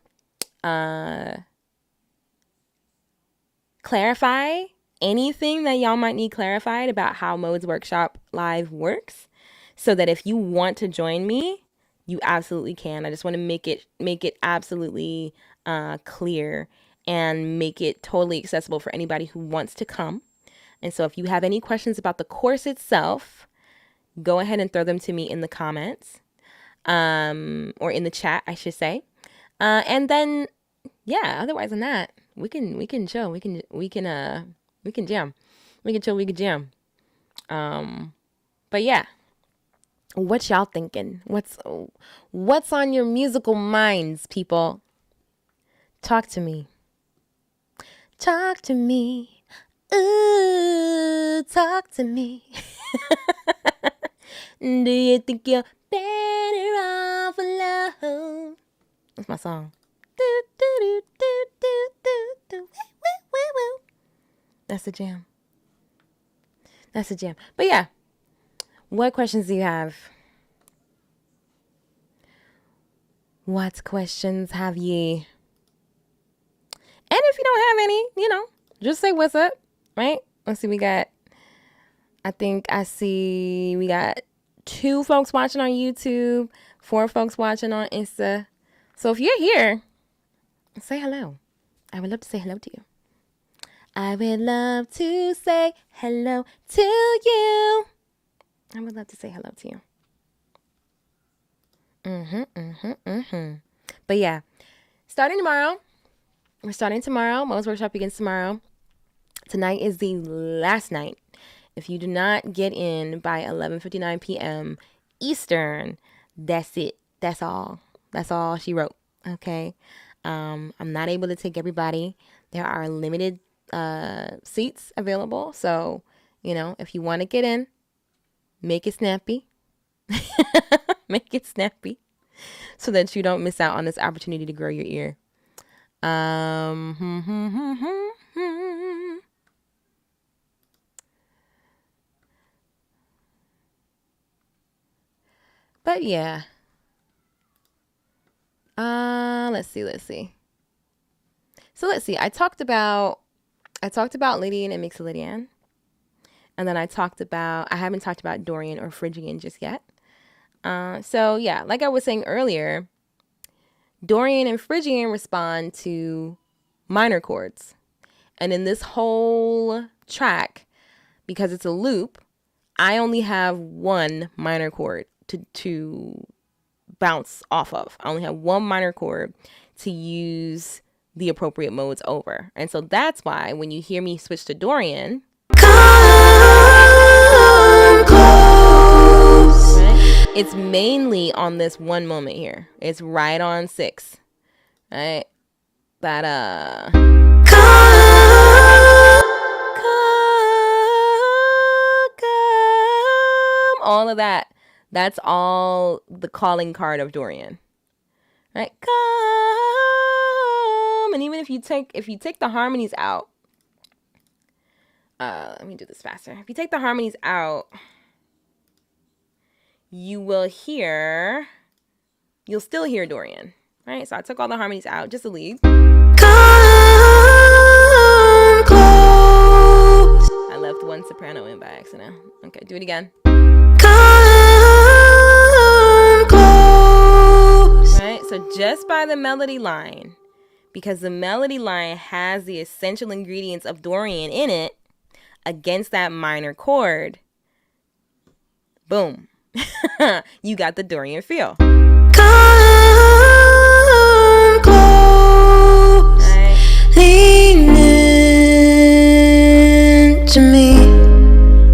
clarify anything that y'all might need clarified about how Modes Workshop Live works, so that if you want to join me, you absolutely can. I just want to make it absolutely clear and make it totally accessible for anybody who wants to come. And so if you have any questions about the course itself, go ahead and throw them to me in the comments, or in the chat, I should say. And then, yeah, otherwise than that, we can chill. We can jam. We can chill. We can jam. But yeah, what y'all thinking? What's on your musical minds, people? Talk to me. Talk to me. Ooh, talk to me. Do you think you're better off alone? That's my song. Do, do, do, do, do, do, do. Woo, woo, woo. That's the jam. But yeah, what questions do you have? What questions have ye? And if you don't have any, just say what's up, right? Let's see, we got 2 folks watching on YouTube, 4 folks watching on Insta. So if you're here, say hello. I would love to say hello to you. I would love to say hello to you. I would love to say hello to you. But yeah, starting tomorrow. We're starting tomorrow. Mo's Workshop begins tomorrow. Tonight is the last night. If you do not get in by 11:59 p.m. Eastern, that's it. That's all. That's all she wrote. Okay. I'm not able to take everybody. There are limited seats available. So, if you want to get in, make it snappy. Make it snappy so that you don't miss out on this opportunity to grow your ear. But yeah. Let's see. So let's see. I talked about Lydian and Mixolydian. And then I haven't talked about Dorian or Phrygian just yet. So yeah, like I was saying earlier, Dorian and Phrygian respond to minor chords. And in this whole track, because it's a loop, I only have one minor chord to bounce off of. I only have one minor chord to use the appropriate modes over. And so that's why when you hear me switch to Dorian, right, it's mainly on this one moment here. It's right on 6. Right? That all of that. That's all the calling card of Dorian. Right? Come. And even if you take the harmonies out, let me do this faster. If you take the harmonies out, you'll still hear Dorian. Right? So I took all the harmonies out, just the lead. I left one soprano in by accident. Okay, do it again. Right? So just by the melody line, because the melody line has the essential ingredients of Dorian in it, against that minor chord, boom, you got the Dorian feel. Right? Lean into me.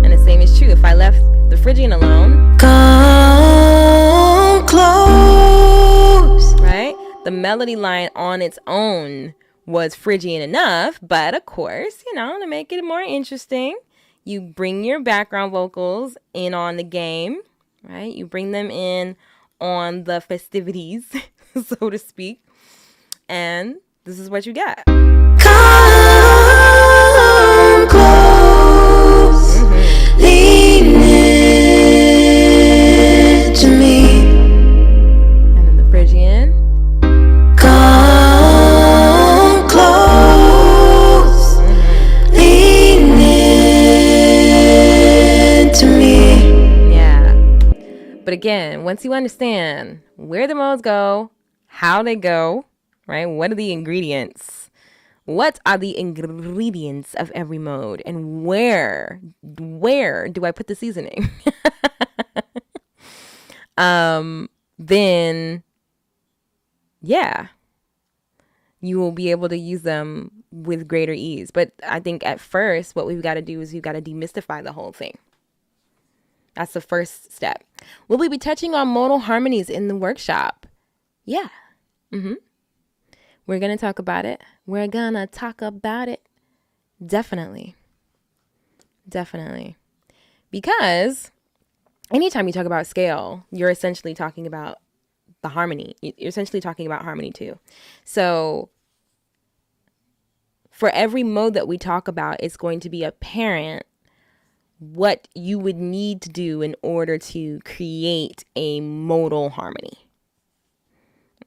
And the same is true if I left the Phrygian alone. Come close. Right? The melody line on its own was Phrygian enough, but of course, to make it more interesting, you bring your background vocals in on the game, right? You bring them in on the festivities, so to speak, and this is what you get. Come close, lean into me. And then the Phrygian. But again, once you understand where the modes go, how they go, right? What are the ingredients? What are the ingredients of every mode? And where do I put the seasoning? Then, yeah, you will be able to use them with greater ease. But I think at first, what we've got to do is we've got to demystify the whole thing. That's the first step. Will we be touching on modal harmonies in the workshop? Yeah. We're going to talk about it. Definitely. Because anytime you talk about scale, you're essentially talking about the harmony. You're essentially talking about harmony too. So for every mode that we talk about, it's going to be apparent what you would need to do in order to create a modal harmony.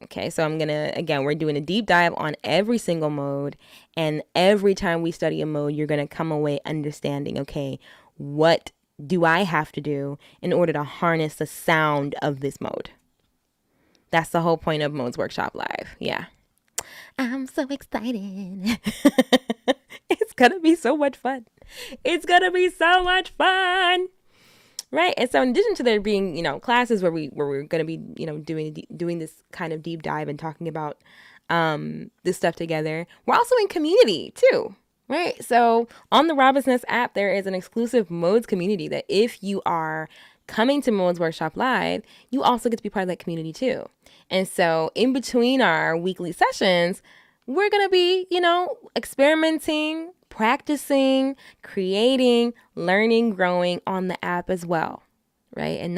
Okay, so we're doing a deep dive on every single mode. And every time we study a mode, you're going to come away understanding, okay, what do I have to do in order to harness the sound of this mode? That's the whole point of Modes Workshop Live. Yeah. I'm so excited. It's going to be so much fun. It's going to be so much fun. Right. And so in addition to there being, classes where we're going to be, doing this kind of deep dive and talking about this stuff together, we're also in community too. Right. So on the Robin's Nest app, there is an exclusive Modes community that if you are coming to Modes Workshop Live, you also get to be part of that community too. And so in between our weekly sessions, we're going to be, experimenting, practicing, creating, learning, growing on the app as well. Right. And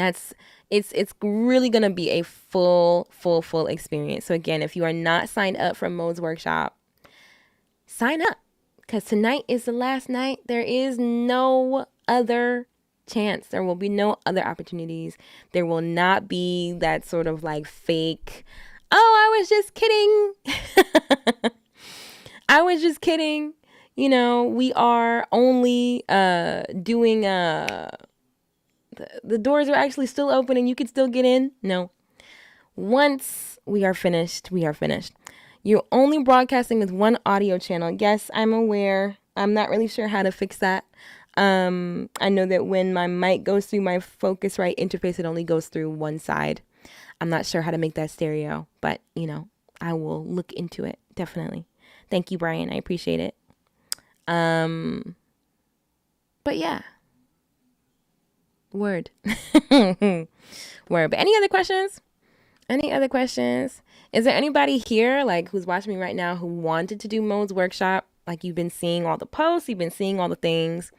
it's really going to be a full experience. So again, if you are not signed up for Modes Workshop, sign up, because tonight is the last night. There is no other chance. There will be no other opportunities. There will not be that sort of like fake, oh, I was just kidding. I was just kidding. We are only doing the doors are actually still open and you can still get in. No. Once we are finished, we are finished. You're only broadcasting with one audio channel. Yes, I'm aware. I'm not really sure how to fix that. I know that when my mic goes through my Focusrite interface, it only goes through one side. I'm not sure how to make that stereo, but, I will look into it. Definitely. Thank you, Brian. I appreciate it. But yeah. Word. Word. But any other questions? Any other questions? Is there anybody here, like, who's watching me right now who wanted to do Modes Workshop? Like, you've been seeing all the posts, you've been seeing all the things,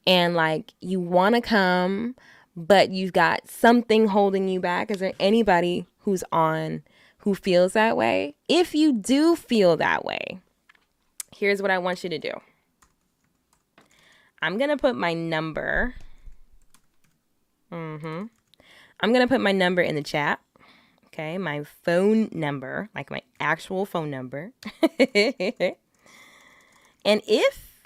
and like, you want to come, but you've got something holding you back. Is there anybody who's on who feels that way? If you do feel that way, here's what I want you to do. I'm going to put my number. I'm going to put my number in the chat. Okay, my phone number, like my actual phone number. And if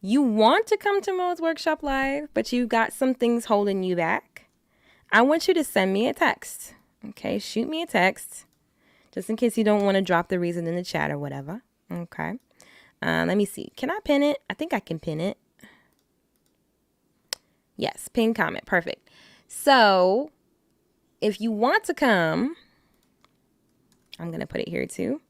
you want to come to Modes Workshop Live, but you got some things holding you back, I want you to send me a text. Okay, shoot me a text, just in case you don't want to drop the reason in the chat or whatever. Okay, let me see. Can I pin it? I think I can pin it. Yes, pin comment. Perfect. So if you want to come, I'm going to put it here too.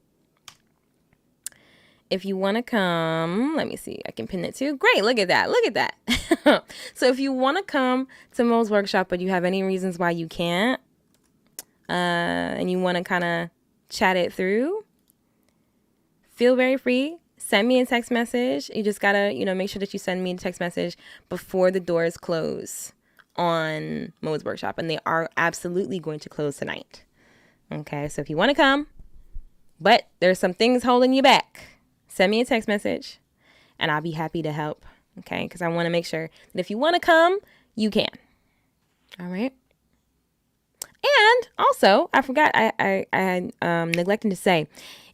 If you want to come, let me see. I can pin it too. Great. Look at that. Look at that. So if you want to come to Mo's Workshop, but you have any reasons why you can't, and you want to kind of chat it through, feel very free. Send me a text message. You just got to, make sure that you send me a text message before the doors close on Mo's Workshop. And they are absolutely going to close tonight. Okay. So if you want to come, but there's some things holding you back, send me a text message and I'll be happy to help. Okay. Because I want to make sure that if you want to come, you can. All right. And also, I forgot, I neglected to say,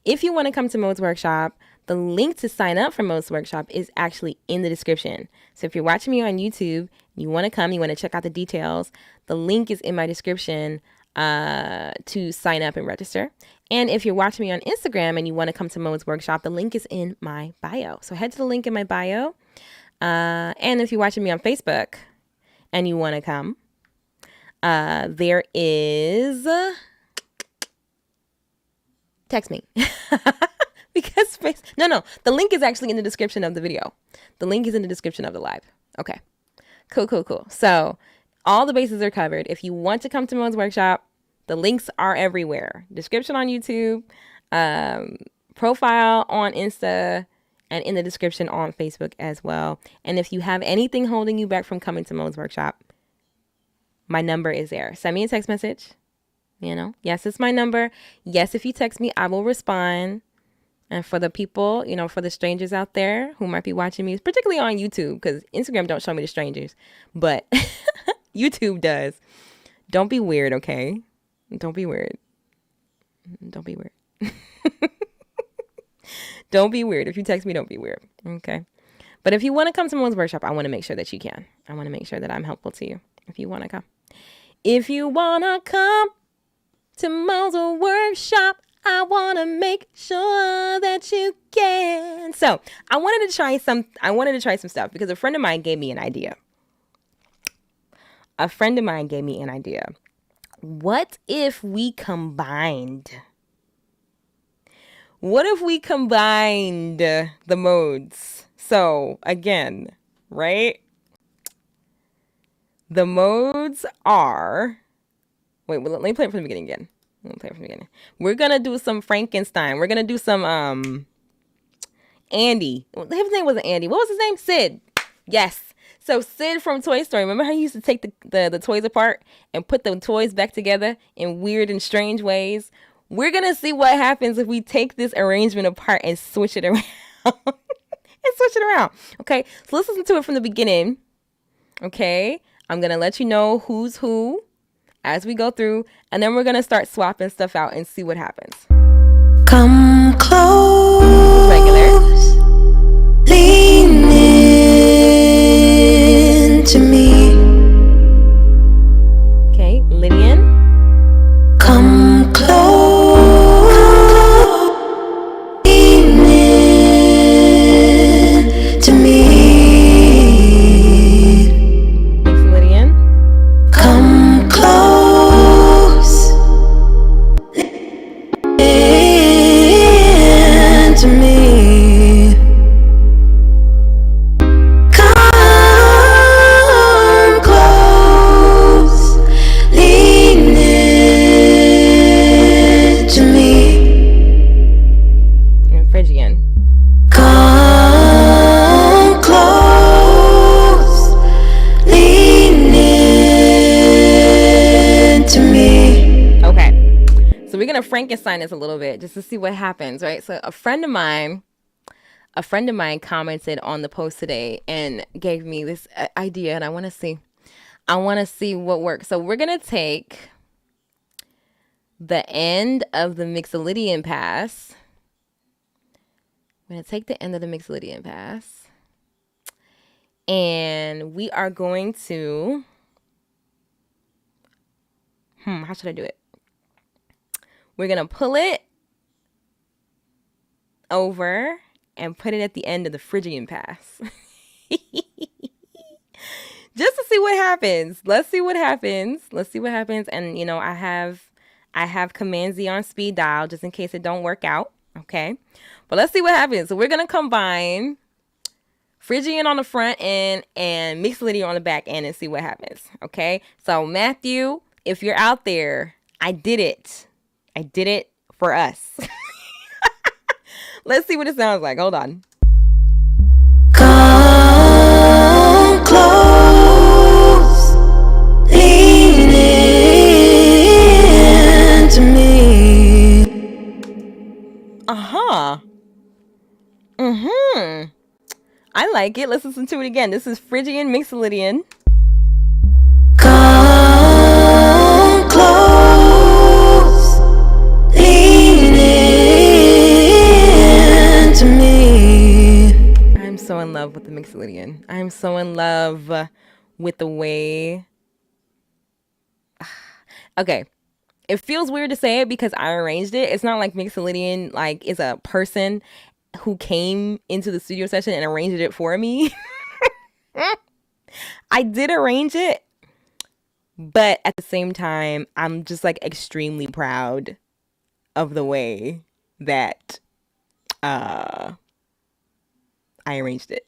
if you want to come to Mo's Workshop, the link to sign up for Mo's Workshop is actually in the description. So if you're watching me on YouTube, you want to come, you want to check out the details, the link is in my description to sign up and register. And if you're watching me on Instagram and you want to come to Mo's Workshop, the link is in my bio. So head to the link in my bio. And if you're watching me on Facebook and you want to come, there is... text me. Because the link is actually in the description of the video. The link is in the description of the live. Okay. Cool. So all the bases are covered. If you want to come to Mo's Workshop, the links are everywhere. Description on YouTube, profile on Insta, and in the description on Facebook as well. And if you have anything holding you back from coming to Mo's Workshop, my number is there. Send me a text message. Yes, it's my number. Yes, if you text me, I will respond. And for the people, for the strangers out there who might be watching me, particularly on YouTube, because Instagram don't show me the strangers, but YouTube does. Don't be weird, okay? Don't be weird. Don't be weird. Don't be weird. If you text me, don't be weird. Okay. But if you want to come to Mo's workshop, I want to make sure that you can. I want to make sure that I'm helpful to you if you want to come. If you want to come to Mo's workshop, I want to make sure that you can. So I wanted to try some stuff because a friend of mine gave me an idea. What if we combined? What if we combined the modes? So again, right? The modes are, wait, let me play it from the beginning again. We're going to do some Frankenstein. We're going to do some Andy. His name wasn't Andy. What was his name? Sid. Yes. So Sid from Toy Story. Remember how he used to take the toys apart and put the toys back together in weird and strange ways? We're going to see what happens if we take this arrangement apart and switch it around. Okay, so let's listen to it from the beginning. Okay, I'm going to let you know who's who as we go through, and then we're going to start swapping stuff out and see what happens. Come close, Regular. lean into me. Okay, Lydian. Come close, lean into me. Thanks, Lydian. Come close, lean into me. Come close, lean into me. And Phrygian. Come close, lean into me. Okay, so we're gonna Frankenstein this a little bit just to see what happens, right? So a friend of mine commented on the post today and gave me this idea, and I want to see what works. So we're gonna take the end of the Mixolydian pass. I'm gonna take the end of the Mixolydian pass, and we are going to. How should I do it? We're going to pull it over and put it at the end of the Phrygian pass. Just to see what happens. Let's see what happens. And you know, I have Command Z on speed dial just in case it don't work out. Okay. But let's see what happens. So we're going to combine Phrygian on the front end and Mixolydian on the back end and see what happens. Okay. So Matthew, if you're out there, I did it for us. Let's see what it sounds like. Hold on. Come close, lean into me. I like it. Let's listen to it again. This is Phrygian Mixolydian. Come close, lean into me. I'm so in love with the Mixolydian. I'm so in love with the way. Okay. It feels weird to say it because I arranged it. It's not like Mixolydian like is a person who came into the studio session and arranged it for me. I did arrange it, but at the same time, I'm just like extremely proud of the way that I arranged it.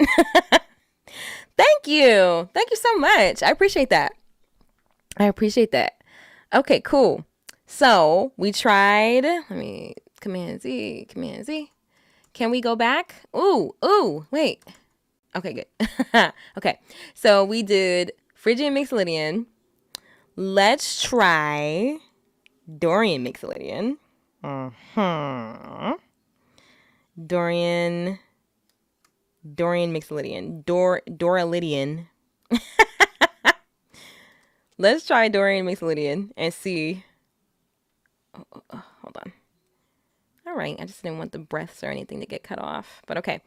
Thank you so much. I appreciate that. Okay, cool. So we tried. Let me Command Z. Can we go back? Ooh, wait. Okay, good. Okay, so we did Phrygian Mixolydian. Let's try Dorian Mixolydian. Dorian Mixolydian. Doralydian. Let's try Dorian Mixolydian and see. Hold on. all right. I just didn't want the breaths or anything to get cut off. But okay,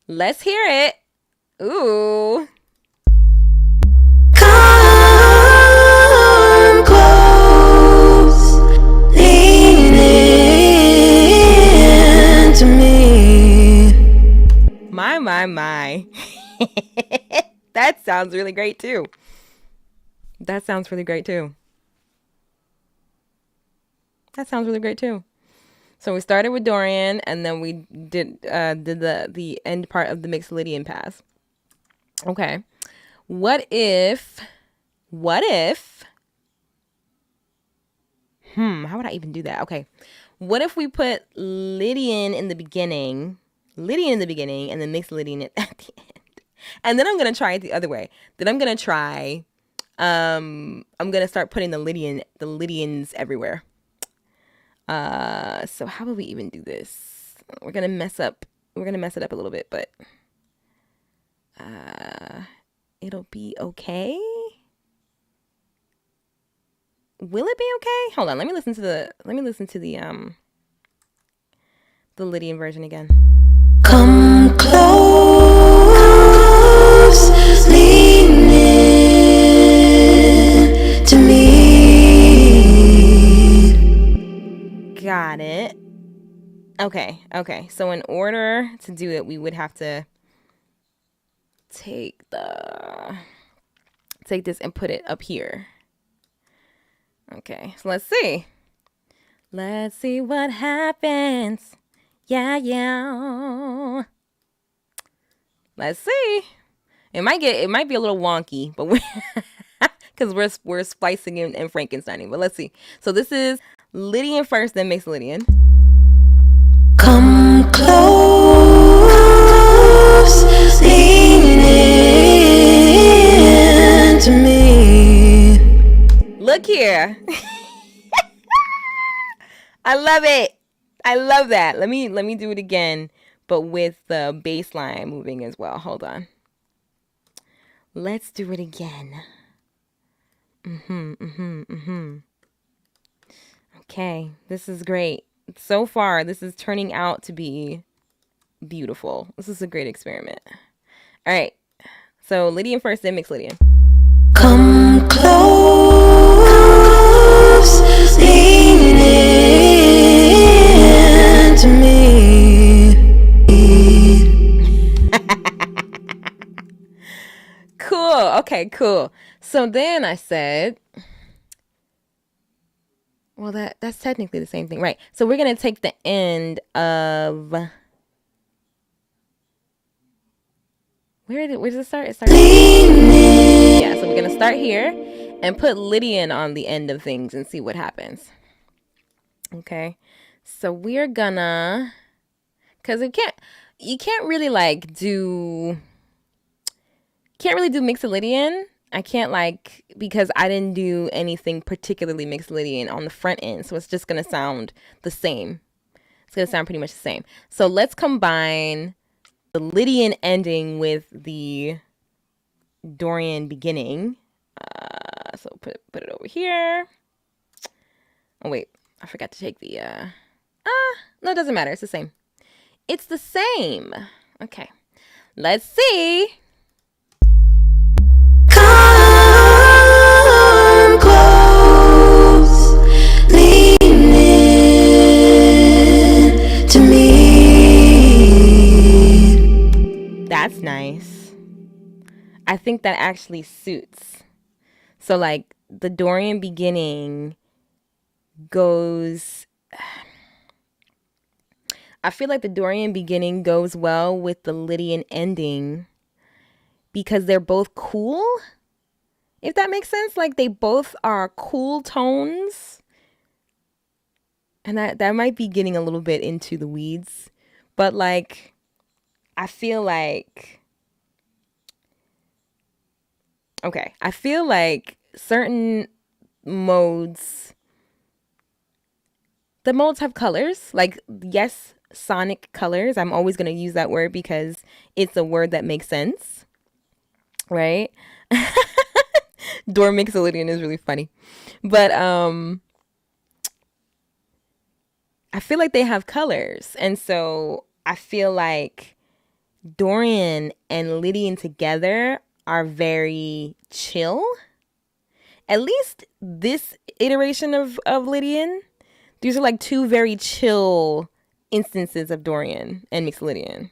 let's hear it. Ooh. Come close, lean into me. My. That sounds really great too. That sounds really great too. So we started with Dorian, and then we did the end part of the Mixolydian pass. Okay. What if how would I even do that? Okay. What if we put Lydian in the beginning, and then Mixolydian at the end? And then I'm going to try it the other way. Then I'm going to try I'm going to start putting the Lydians everywhere. So how will we even do this? We're going to mess it up a little bit, but it'll be okay. Will it be okay? Hold on, let me listen to the Lydian version again. Come close, lean in to me. Got it. Okay. So in order to do it, we would have to take this and put it up here. Okay, so let's see. Let's see what happens. Yeah. Let's see. It might be a little wonky, but because we're splicing and Frankensteining. But let's see. So this is Lydian first, then Mixolydian. Come close, lean in to me. Look here. I love it. I love that. Let me do it again, but with the bass line moving as well. Hold on. Let's do it again. Okay, this is great. So far, this is turning out to be beautiful. This is a great experiment. All right. So Lydian first, then Mixolydian. Come close, lean in to me. Cool. Okay, cool. So then I said, well, that's technically the same thing, right? So we're going to take the end of... Where does it start? It starts... Yeah, so we're going to start here and put Lydian on the end of things and see what happens. Okay. So we're gonna... Because you can't really do Mixolydian. I can't because I didn't do anything particularly Mixolydian on the front end. So it's just going to sound the same. It's going to sound pretty much the same. So let's combine the Lydian ending with the Dorian beginning. So put it over here. Oh, wait. I forgot to take the... No, it doesn't matter. It's the same. It's the same. Okay. Let's see. Come close, lean in to me. That's nice. I think that actually suits. So the Dorian beginning goes... I feel like the Dorian beginning goes well with the Lydian ending because they're both cool, if that makes sense. They both are cool tones. And that might be getting a little bit into the weeds. But I feel like... Okay, I feel like certain modes... The modes have colors. Yes, sonic colors. I'm always going to use that word because it's a word that makes sense. Right? Door Mixolydian is really funny. But I I feel like they have colors. And so I feel like Dorian and Lydian together are very chill. At least this iteration of Lydian. These are like two very chill instances of Dorian and Mixed Lydian.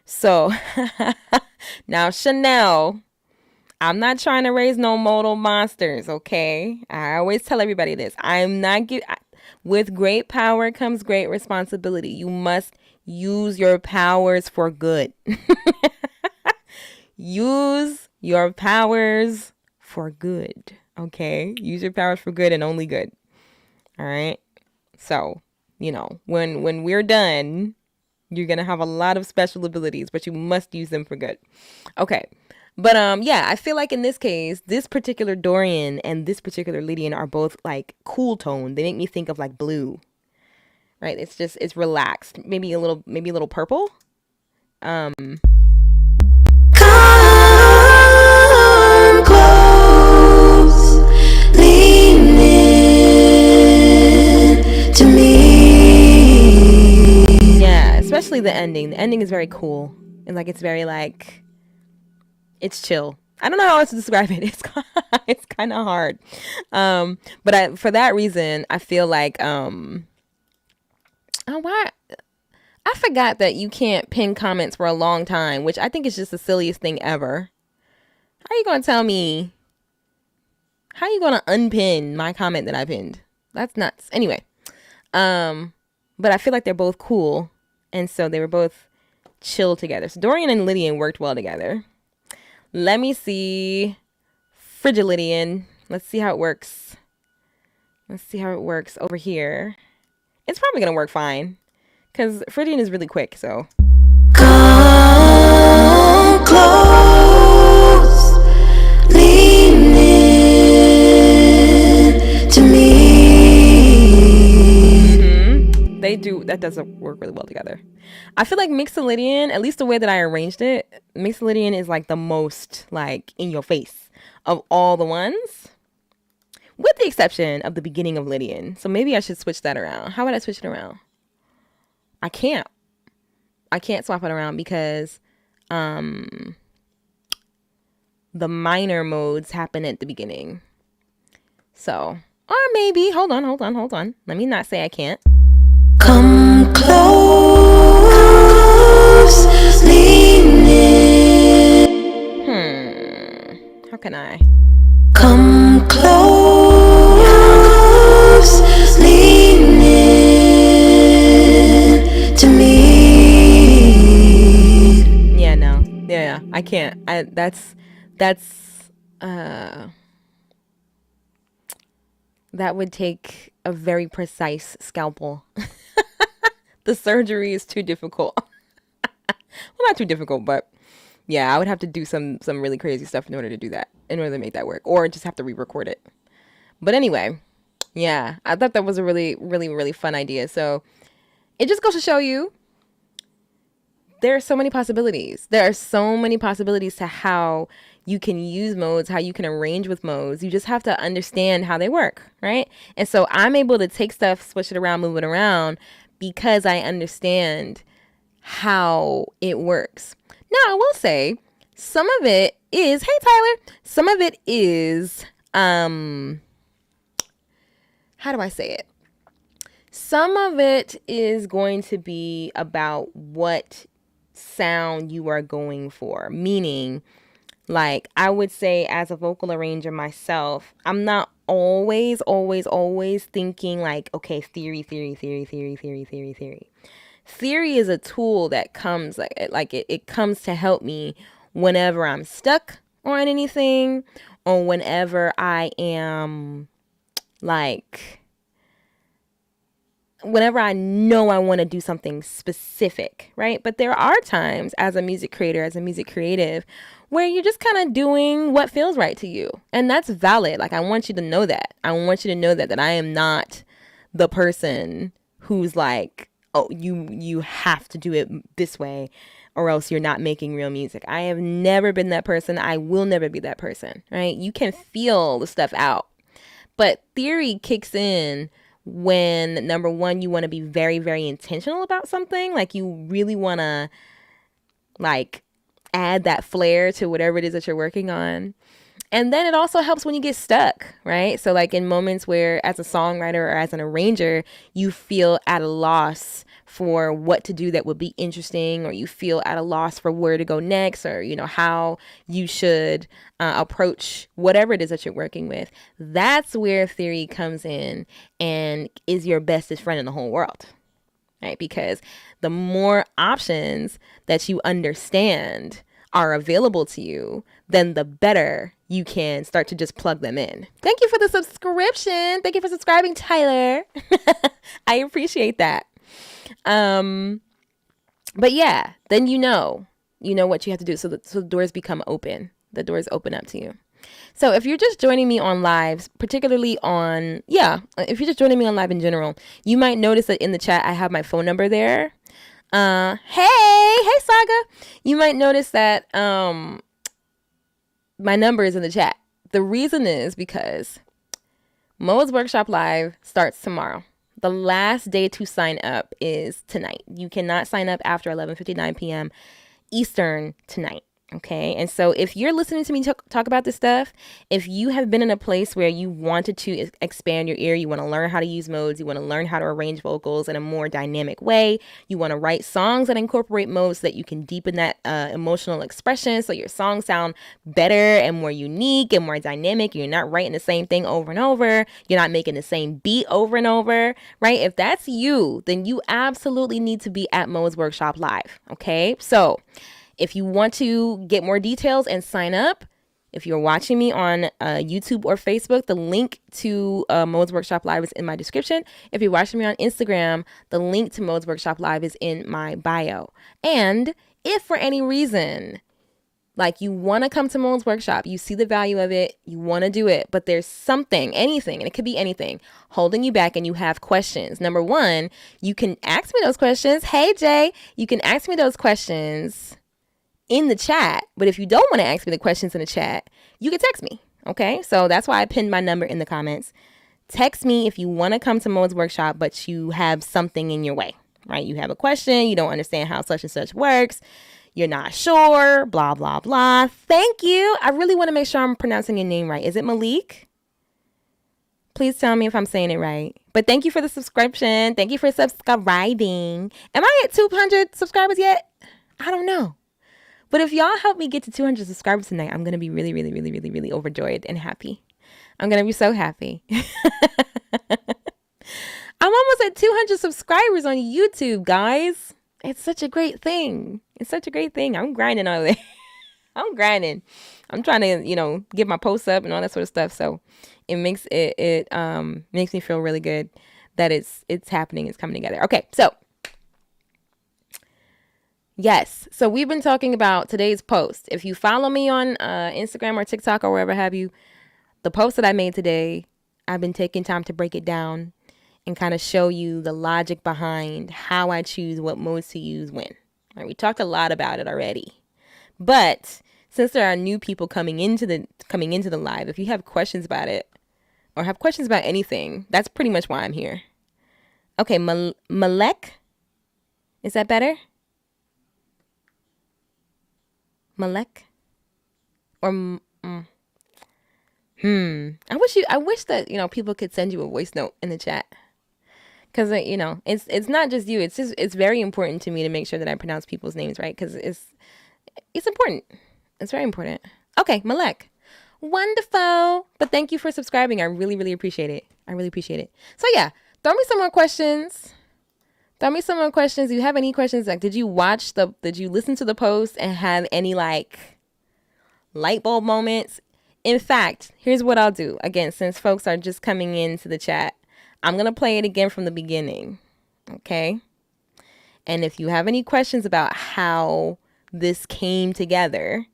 So now Chanel, I'm not trying to raise no modal monsters, okay? I always tell everybody this. With great power comes great responsibility. You must use your powers for good. Use your powers for good, okay? Use your powers for good and only good. All right? So, when we're done, you're going to have a lot of special abilities, but you must use them for good. Okay. But yeah, I feel like in this case, this particular Dorian and this particular Lydian are both like cool tone. They make me think of like blue. Right? It's relaxed. Maybe a little purple. Come close, lean in to me. Yeah, especially the ending. The ending is very cool. And like it's very like it's chill. I don't know how else to describe it. It's kind of hard. But for that reason, I feel like why I forgot that you can't pin comments for a long time, which I think is just the silliest thing ever. How are you going to tell me? How are you going to unpin my comment that I pinned? That's nuts. Anyway, but I feel like they're both cool, and so they were both chill together. So Dorian and Lydian worked well together. Let me see Frigilidian. Let's see how it works. Let's see how it works over here. It's probably going to work fine because Phrygian is really quick, so. Come close, lean in to me. They do, that does work really well together. I feel like Mixolydian, at least the way that I arranged it, Mixolydian is like the most like in your face of all the ones, with the exception of the beginning of Lydian. So maybe I should switch that around. How would I switch it around? I can't swap it around because the minor modes happen at the beginning. So, or maybe, hold on. Let me not say I can't. Come close, lean in. How can I? Come close, lean in to me. Yeah, no. Yeah, I can't. That would take a very precise scalpel. The surgery is too difficult. Well, not too difficult, but yeah, I would have to do some really crazy stuff in order to do that, in order to make that work, or just have to re-record it. But anyway, yeah, I thought that was a really, really, really fun idea. So it just goes to show you there are so many possibilities. There are so many possibilities to how you can use modes, how you can arrange with modes. You just have to understand how they work, right? And so I'm able to take stuff, switch it around, move it around because I understand how it works. Now, I will say some of it is, hey, Tyler, some of it is, how do I say it? Some of it is going to be about what sound you are going for, meaning, like, I would say as a vocal arranger myself, I'm not always thinking like, okay, theory. Theory is a tool that comes it comes to help me whenever I'm stuck on anything, or whenever I am whenever I know I want to do something specific, right? But there are times as a music creator, as a music creative, where you're just kind of doing what feels right to you. And that's valid. Like, I want you to know that. I want you to know that I am not the person who's like, oh, you have to do it this way or else you're not making real music. I have never been that person. I will never be that person, right? You can feel the stuff out. But theory kicks in when, number one, you want to be very, very intentional about something. Like you really want to like add that flair to whatever it is that you're working on. And then it also helps when you get stuck, right? So like in moments where as a songwriter or as an arranger, you feel at a loss for what to do that would be interesting, or you feel at a loss for where to go next, or, you know, how you should approach whatever it is that you're working with. That's where theory comes in and is your bestest friend in the whole world, right? Because the more options that you understand are available to you, then the better you can start to just plug them in. Thank you for the subscription. Thank you for subscribing, Tyler. I appreciate that. But yeah, then you know what you have to do. So the doors become open. The doors open up to you. So if you're just joining me on lives, particularly on, if you're just joining me on live in general, you might notice that in the chat, I have my phone number there. Hey, Saga. You might notice that, my number is in the chat. The reason is because Mo's Workshop Live starts tomorrow. The last day to sign up is tonight. You cannot sign up after 11:59 p.m. Eastern tonight. Okay. And so if you're listening to me talk about this stuff, if you have been in a place where you wanted to expand your ear, you want to learn how to use modes, you want to learn how to arrange vocals in a more dynamic way, you want to write songs that incorporate modes so that you can deepen that emotional expression so your songs sound better and more unique and more dynamic. You're not writing the same thing over and over. You're not making the same beat over and over, right? If that's you, then you absolutely need to be at Mo's Workshop Live. Okay. So if you want to get more details and sign up, if you're watching me on YouTube or Facebook, the link to Mo's Workshop Live is in my description. If you're watching me on Instagram, the link to Mo's Workshop Live is in my bio. And if for any reason, like you want to come to Mo's Workshop, you see the value of it, you want to do it, but there's something, anything, and it could be anything, holding you back and you have questions. Number one, you can ask me those questions. Hey, Jay, you can ask me those questions in the chat, but if you don't want to ask me the questions in the chat, you can text me. Okay, so that's why I pinned my number in the comments. Text me if you want to come to Mo's Workshop, but you have something in your way, right? You have a question, you don't understand how such and such works, you're not sure, blah, blah, blah. Thank you. I really want to make sure I'm pronouncing your name right. Is it Malik? Please tell me if I'm saying it right. But thank you for the subscription. Thank you for subscribing. Am I at 200 subscribers yet? I don't know. But if y'all help me get to 200 subscribers tonight, I'm going to be really, really, really, really, really overjoyed and happy. I'm going to be so happy. I'm almost at 200 subscribers on YouTube, guys. It's such a great thing. It's such a great thing. I'm grinding over there. I'm grinding. I'm trying to, get my posts up and all that sort of stuff. So it makes makes me feel really good that it's happening. It's coming together. Okay, so yes. So we've been talking about today's post. If you follow me on Instagram or TikTok or wherever have you, the post that I made today, I've been taking time to break it down and kind of show you the logic behind how I choose what modes to use when. Right? We talked a lot about it already. But since there are new people coming into the live, if you have questions about it or have questions about anything, that's pretty much why I'm here. Okay, Malek, is that better? Malek, or I wish that people could send you a voice note in the chat, because it's not just you. It's very important to me to make sure that I pronounce people's names right, because it's important. It's very important. Okay, Malek, wonderful. But thank you for subscribing. I really, really appreciate it. I really appreciate it. So yeah, throw me some more questions. Do you have any questions? Like, did you listen to the post and have any light bulb moments? In fact, here's what I'll do. Again, since folks are just coming into the chat, I'm going to play it again from the beginning. Okay. And if you have any questions about how this came together,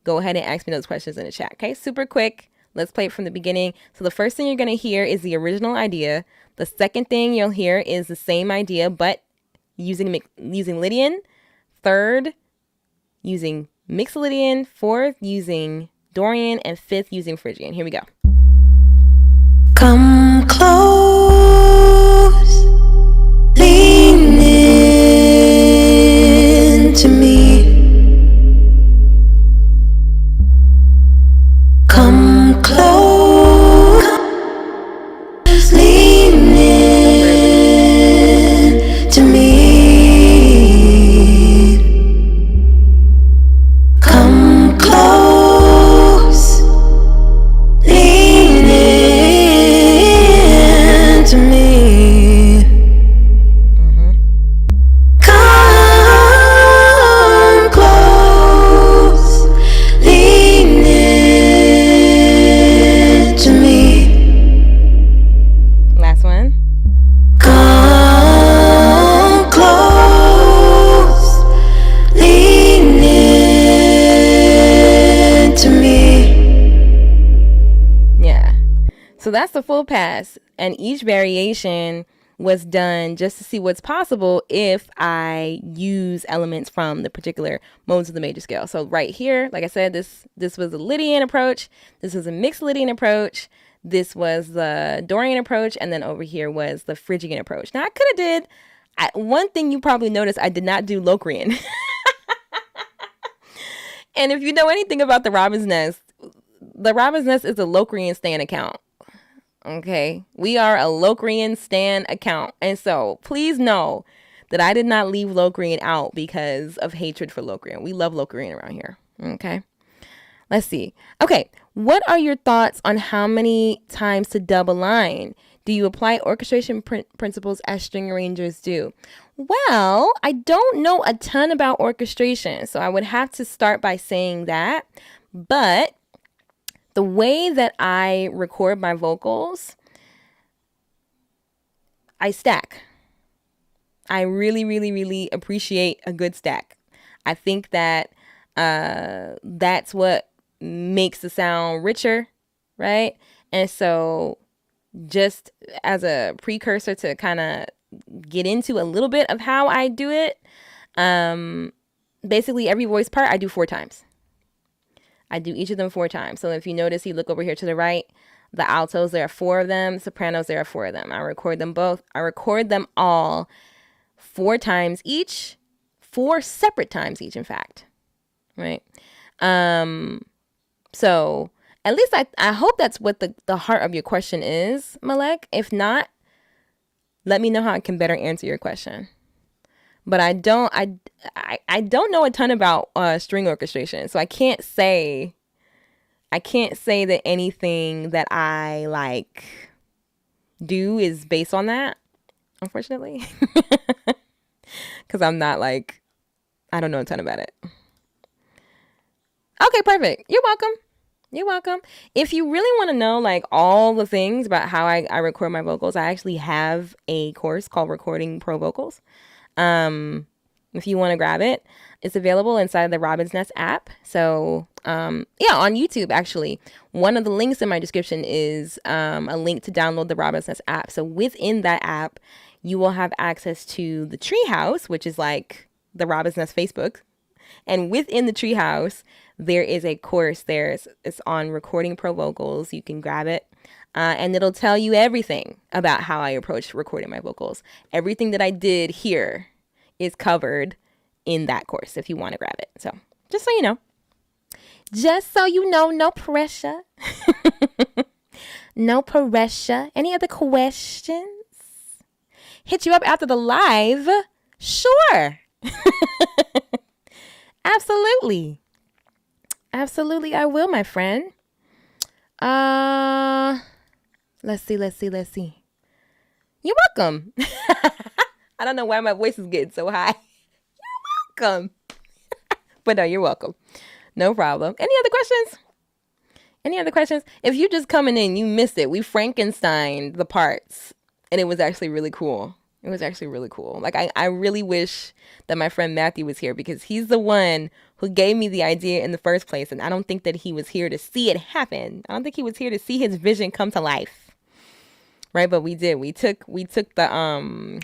go ahead and ask me those questions in the chat. Okay. Super quick. Let's play it from the beginning. So the first thing you're going to hear is the original idea. The second thing you'll hear is the same idea, but using Lydian. Third, using Mixolydian. Fourth, using Dorian. And fifth, using Phrygian. Here we go. Come close. So that's the full pass. And each variation was done just to see what's possible if I use elements from the particular modes of the major scale. So right here, like I said, this was a Lydian approach. This was a mixed Lydian approach. This was the Dorian approach. And then over here was the Phrygian approach. Now I could have one thing you probably noticed, I did not do Locrian. And if you know anything about the Robin's Nest is a Locrian Stan account. Okay, we are a Locrian Stan account. And so please know that I did not leave Locrian out because of hatred for Locrian. We love Locrian around here. Okay, let's see. Okay, what are your thoughts on how many times to dub a line? Do you apply orchestration principles as string arrangers do? Well, I don't know a ton about orchestration, so I would have to start by saying that. But the way that I record my vocals, I stack. I really, really, really appreciate a good stack. I think that that's what makes the sound richer, right? And so just as a precursor to kind of get into a little bit of how I do it, basically every voice part I do 4 times. I do each of them 4 times. So if you notice, you look over here to the right, the altos, there are 4 of them. Sopranos, there are 4 of them. I record them both. I record them all 4 times each, 4 separate times each, in fact. Right? So at least I hope that's what the heart of your question is, Malek. If not, let me know how I can better answer your question. But I don't know a ton about string orchestration, so I can't say that anything that I like do is based on that, unfortunately, because I'm not like, I don't know a ton about it. Okay, perfect. You're welcome. You're welcome. If you really want to know like all the things about how I record my vocals, I actually have a course called Recording Pro Vocals. If you want to grab it, it's available inside of the Robin's Nest app. So, on YouTube, actually, one of the links in my description is a link to download the Robin's Nest app. So within that app, you will have access to the Treehouse, which is like the Robin's Nest Facebook. And within the Treehouse, there is a course there. It's on Recording Pro Vocals. You can grab it. And it'll tell you everything about how I approach recording my vocals. Everything that I did here is covered in that course if you want to grab it. So just so you know. Just so you know, no pressure. No pressure. Any other questions? Hit you up after the live? Sure. Absolutely. Absolutely, I will, my friend. Let's see. You're welcome. I don't know why my voice is getting so high. You're welcome. But no, you're welcome. No problem. Any other questions? If you're just coming in, you missed it. We Frankensteined the parts, and it was actually really cool. Like, I really wish that my friend Matthew was here because he's the one who gave me the idea in the first place. And I don't think that he was here to see it happen. I don't think he was here to see his vision come to life. Right. But we did. We took the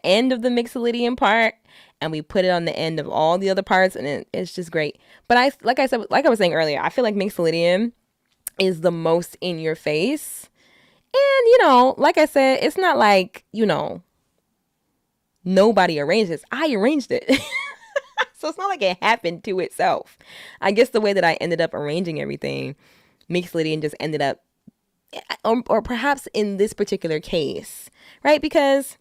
end of the Mixolydian part and we put it on the end of all the other parts. And it's just great. But like I was saying earlier, I feel like Mixolydian is the most in your face. And, like I said, it's not like, nobody arranged this. I arranged it. So it's not like it happened to itself. I guess the way that I ended up arranging everything, Mixolydian just ended up, or perhaps in this particular case, right? Because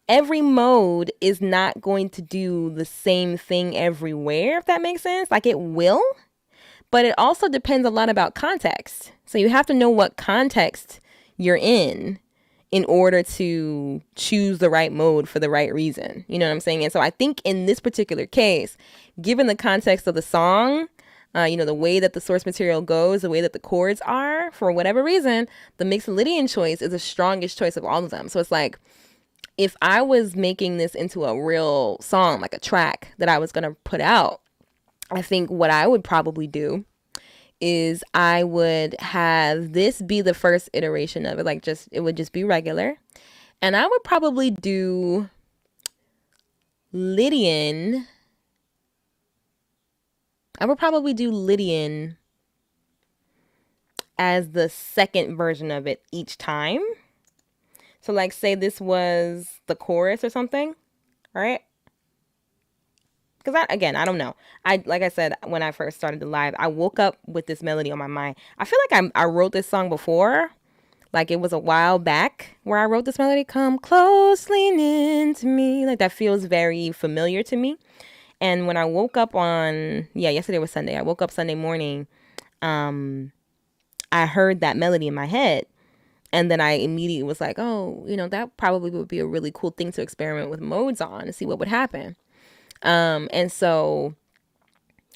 every mode is not going to do the same thing everywhere, if that makes sense. Like it will, but it also depends a lot about context. So you have to know what context you're in order to choose the right mode for the right reason. You know what I'm saying? And so I think in this particular case, given the context of the song, the way that the source material goes, the way that the chords are, for whatever reason, the Mixolydian choice is the strongest choice of all of them. So it's like, if I was making this into a real song, like a track that I was going to put out, I think what I would probably do is I would have this be the first iteration of it. Like it would just be regular. And I would probably do Lydian. As the second version of it each time. So like say this was the chorus or something, right? Because I don't know. Like I said, when I first started the live, I woke up with this melody on my mind. I feel like I wrote this song before. Like it was a while back where I wrote this melody. Come close, lean into me. Like that feels very familiar to me. And when I woke up yesterday was Sunday. I woke up Sunday morning. I heard that melody in my head. And then I immediately was like, oh, that probably would be a really cool thing to experiment with modes on and see what would happen. And so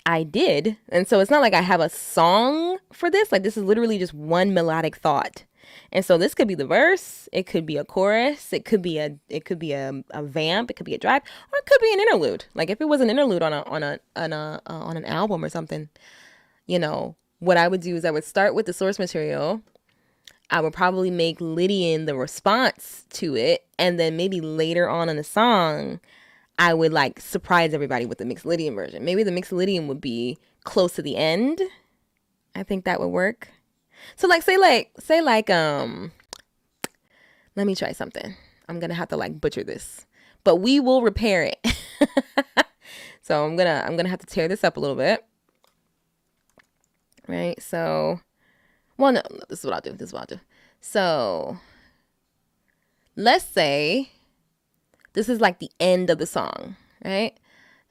I did. And so it's not like I have a song for this. Like this is literally just one melodic thought. And so this could be the verse, it could be a chorus, it could be a vamp, it could be a drive, or it could be an interlude. Like if it was an interlude on an album or something, what I would do is I would start with the source material. I would probably make Lydian the response to it, and then maybe later on in the song, I would like surprise everybody with the mixed Lydian version. Maybe the mixed Lydian would be close to the end. I think that would work. So like say let me try something. I'm gonna have to like butcher this, but we will repair it. So I'm gonna have to tear this up a little bit. Right, so no, this is what I'll do. So let's say this is like the end of the song, right?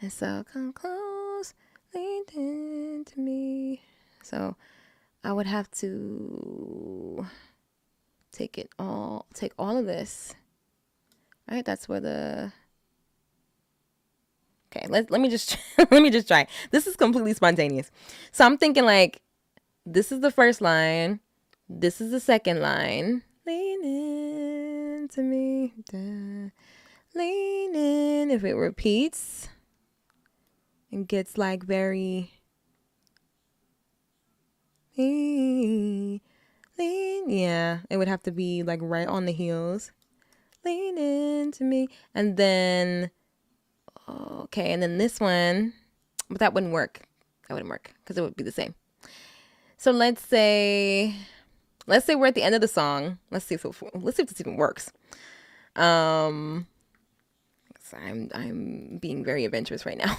And so come close, lean into me. So I would have to take all of this, right? That's where okay, let me just try. This is completely spontaneous. So I'm thinking like, this is the first line. This is the second line. Lean into me. Lean in. If it repeats and gets like very lean, yeah, it would have to be like right on the heels. Lean into me. And then okay, and then this one, but that wouldn't work. Because it would be the same. So let's say we're at the end of the song. Let's see if this even works. So I'm being very adventurous right now.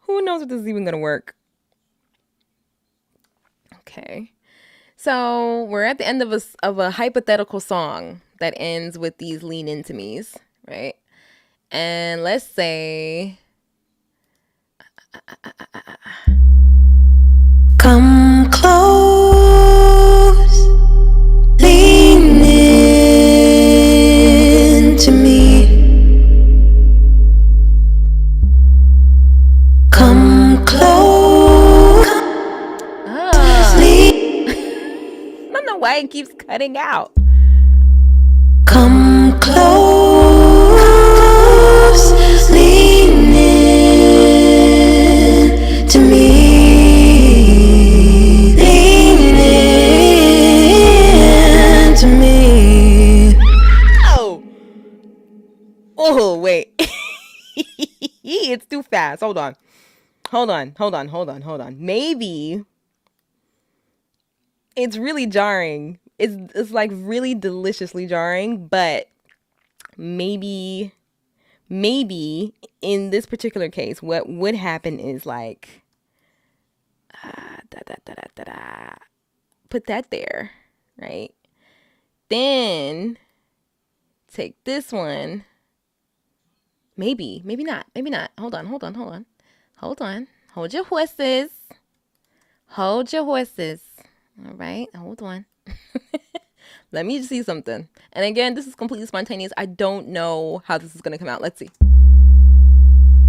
Who knows if this is even gonna work? Okay. So we're at the end of a hypothetical song that ends with these lean into me's, right? And let's say come close, lean into me. Come close. I don't know why it keeps cutting out. Come close, lean into me. Oh, wait. It's too fast. Hold on. Maybe it's really jarring. It's like really deliciously jarring, but maybe in this particular case, what would happen is like put that there, right? Then take this one. Maybe not. Hold on. Hold your horses. All right, hold on. Let me see something. And again, this is completely spontaneous. I don't know how this is going to come out. Let's see.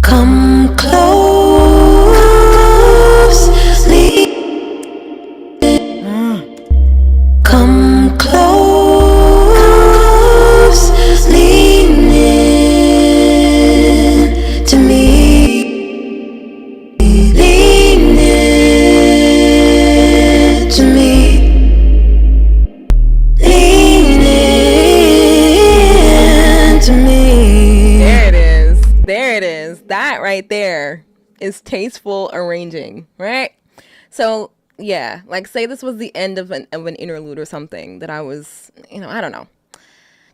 Come close. Come close. Lean in to me. Lean in. right there is tasteful arranging, right? So yeah, like say this was the end of an interlude or something that I was, I don't know,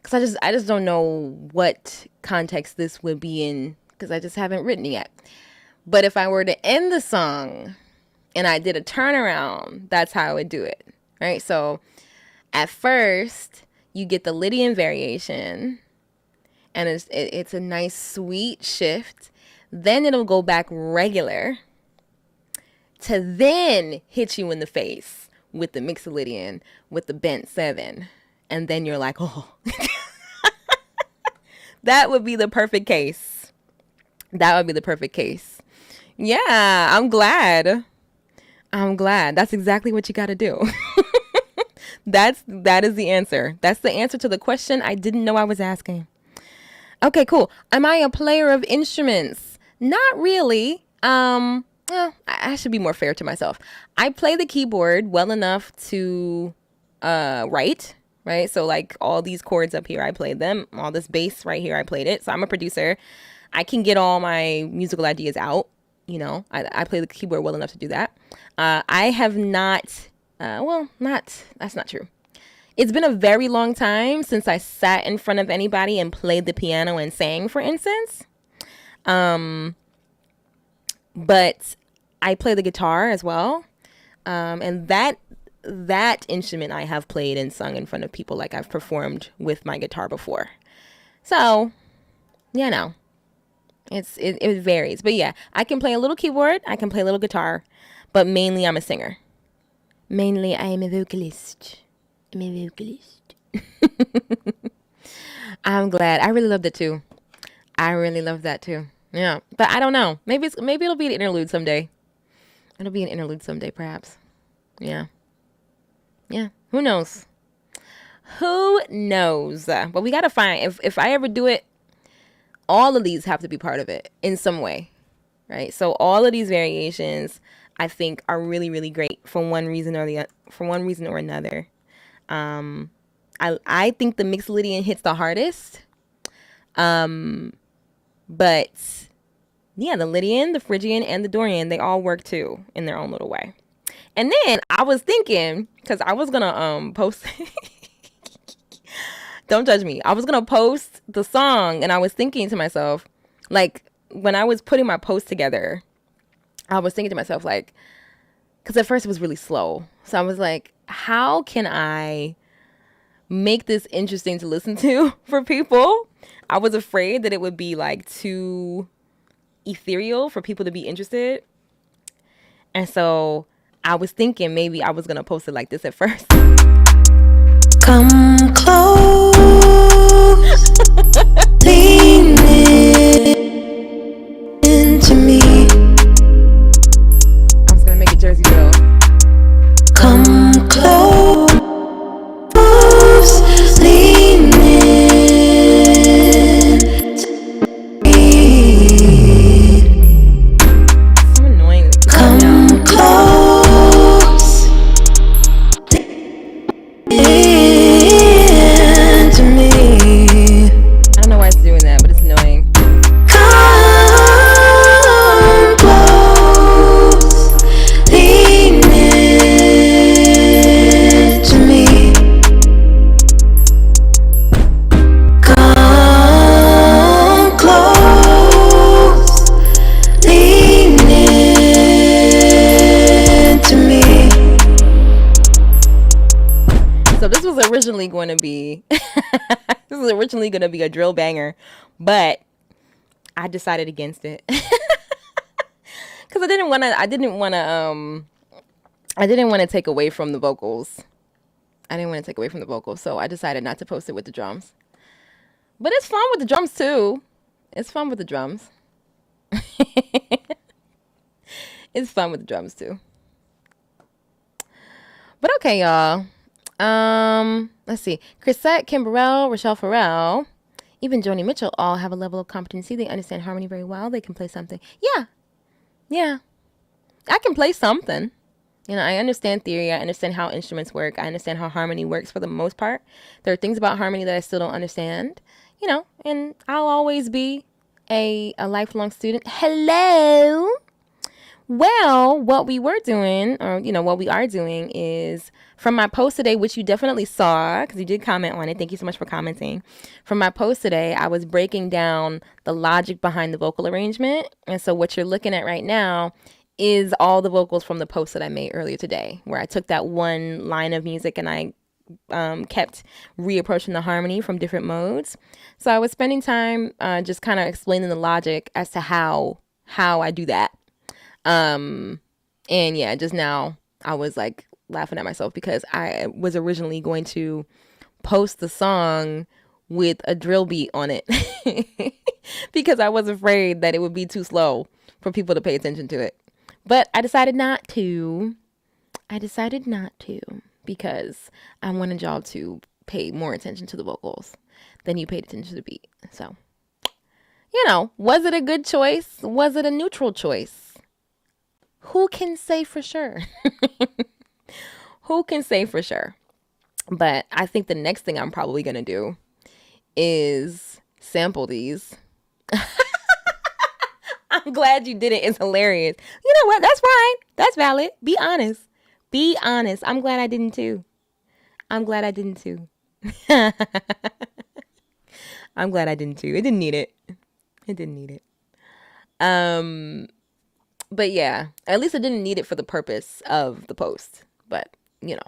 because I just don't know what context this would be in because I just haven't written it yet. But if I were to end the song and I did a turnaround, that's how I would do it, right? So at first you get the Lydian variation, and it's a nice sweet shift. Then it'll go back regular to then hit you in the face with the Mixolydian, with the bent 7. And then you're like, oh. That would be the perfect case. That would be the perfect case. Yeah, I'm glad. That's exactly what you got to do. That is the answer. That's the answer to the question I didn't know I was asking. Okay, cool. Am I a player of instruments? Not really. Well, I should be more fair to myself. I play the keyboard well enough to write, right? So like all these chords up here, I played them. All this bass right here, I played it. So I'm a producer. I can get all my musical ideas out. I play the keyboard well enough to do that. I have not, that's not true. It's been a very long time since I sat in front of anybody and played the piano and sang, for instance. But I play the guitar as well. And that instrument I have played and sung in front of people, like I've performed with my guitar before. So, it varies. But yeah, I can play a little keyboard, I can play a little guitar, but mainly I'm a singer. Mainly I am a vocalist. I'm glad. I really loved it too. I really love that too. Yeah, but I don't know. Maybe it'll be an interlude someday. It'll be an interlude someday, perhaps. Yeah. Who knows? But we gotta find if I ever do it. All of these have to be part of it in some way, right? So all of these variations, I think, are really, really great for one reason or another. I think the Mixolydian hits the hardest. But yeah, the Lydian, the Phrygian, and the Dorian, they all work too in their own little way. And then I was thinking, because I was gonna post don't judge me. I was gonna post the song and I was thinking to myself, like when I was putting my post together, I was thinking to myself, like, because at first it was really slow. So I was like, how can I make this interesting to listen to for people? I was afraid that it would be like too ethereal for people to be interested. And so I was thinking maybe I was going to post it like this at first. Come close, lean into me. I was going to make it Jersey Girl. Come close, lean into me. So annoying. Come close, into me. I don't know why it's doing that, but it's annoying. Come close, lean into me. Come close, lean into me. So this was originally going to be a drill banger, but I decided against it because I didn't want to take away from the vocals. So I decided not to post it with the drums. But it's fun with the drums too. It's fun with the drums. But okay, y'all. Let's see. Chrisette, Kimberell, Rochelle Farrell, even Joni Mitchell all have a level of competency. They understand harmony very well. They can play something. Yeah. I can play something. I understand theory. I understand how instruments work. I understand how harmony works for the most part. There are things about harmony that I still don't understand, and I'll always be a lifelong student. Hello. Well, what we were doing, or what we are doing, is from my post today, which you definitely saw because you did comment on it. Thank you so much for commenting. From my post today, I was breaking down the logic behind the vocal arrangement, and so what you're looking at right now is all the vocals from the post that I made earlier today, where I took that one line of music and I kept reapproaching the harmony from different modes. So I was spending time just kind of explaining the logic as to how I do that. And yeah, just now I was like laughing at myself because I was originally going to post the song with a drill beat on it because I was afraid that it would be too slow for people to pay attention to it. But I decided not to. Because I wanted y'all to pay more attention to the vocals than you paid attention to the beat. So, was it a good choice? Was it a neutral choice? Who can say for sure? Who can say for sure? But I think the next thing I'm probably going to do is sample these. I'm glad you did it. It's hilarious. You know what? That's fine. That's valid. Be honest. Be honest. I'm glad I didn't too. I'm glad I didn't too. I'm glad I didn't too. It didn't need it. It didn't need it. But yeah, at least I didn't need it for the purpose of the post. But, the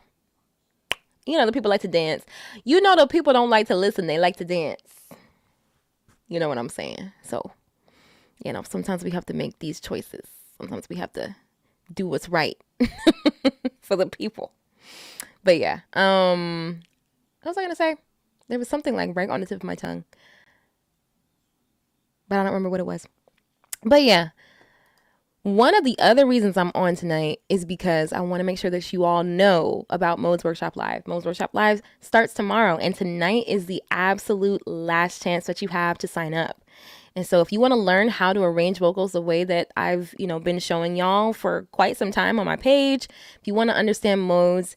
people like to dance. The people don't like to listen. They like to dance. You know what I'm saying? So, sometimes we have to make these choices. Sometimes we have to do what's right for the people. But yeah, what was I going to say? There was something like right on the tip of my tongue. But I don't remember what it was. But yeah. One of the other reasons I'm on tonight is because I want to make sure that you all know about Modes Workshop Live. Modes Workshop Live starts tomorrow, and tonight is the absolute last chance that you have to sign up. And so if you want to learn how to arrange vocals the way that I've, been showing y'all for quite some time on my page, if you want to understand modes,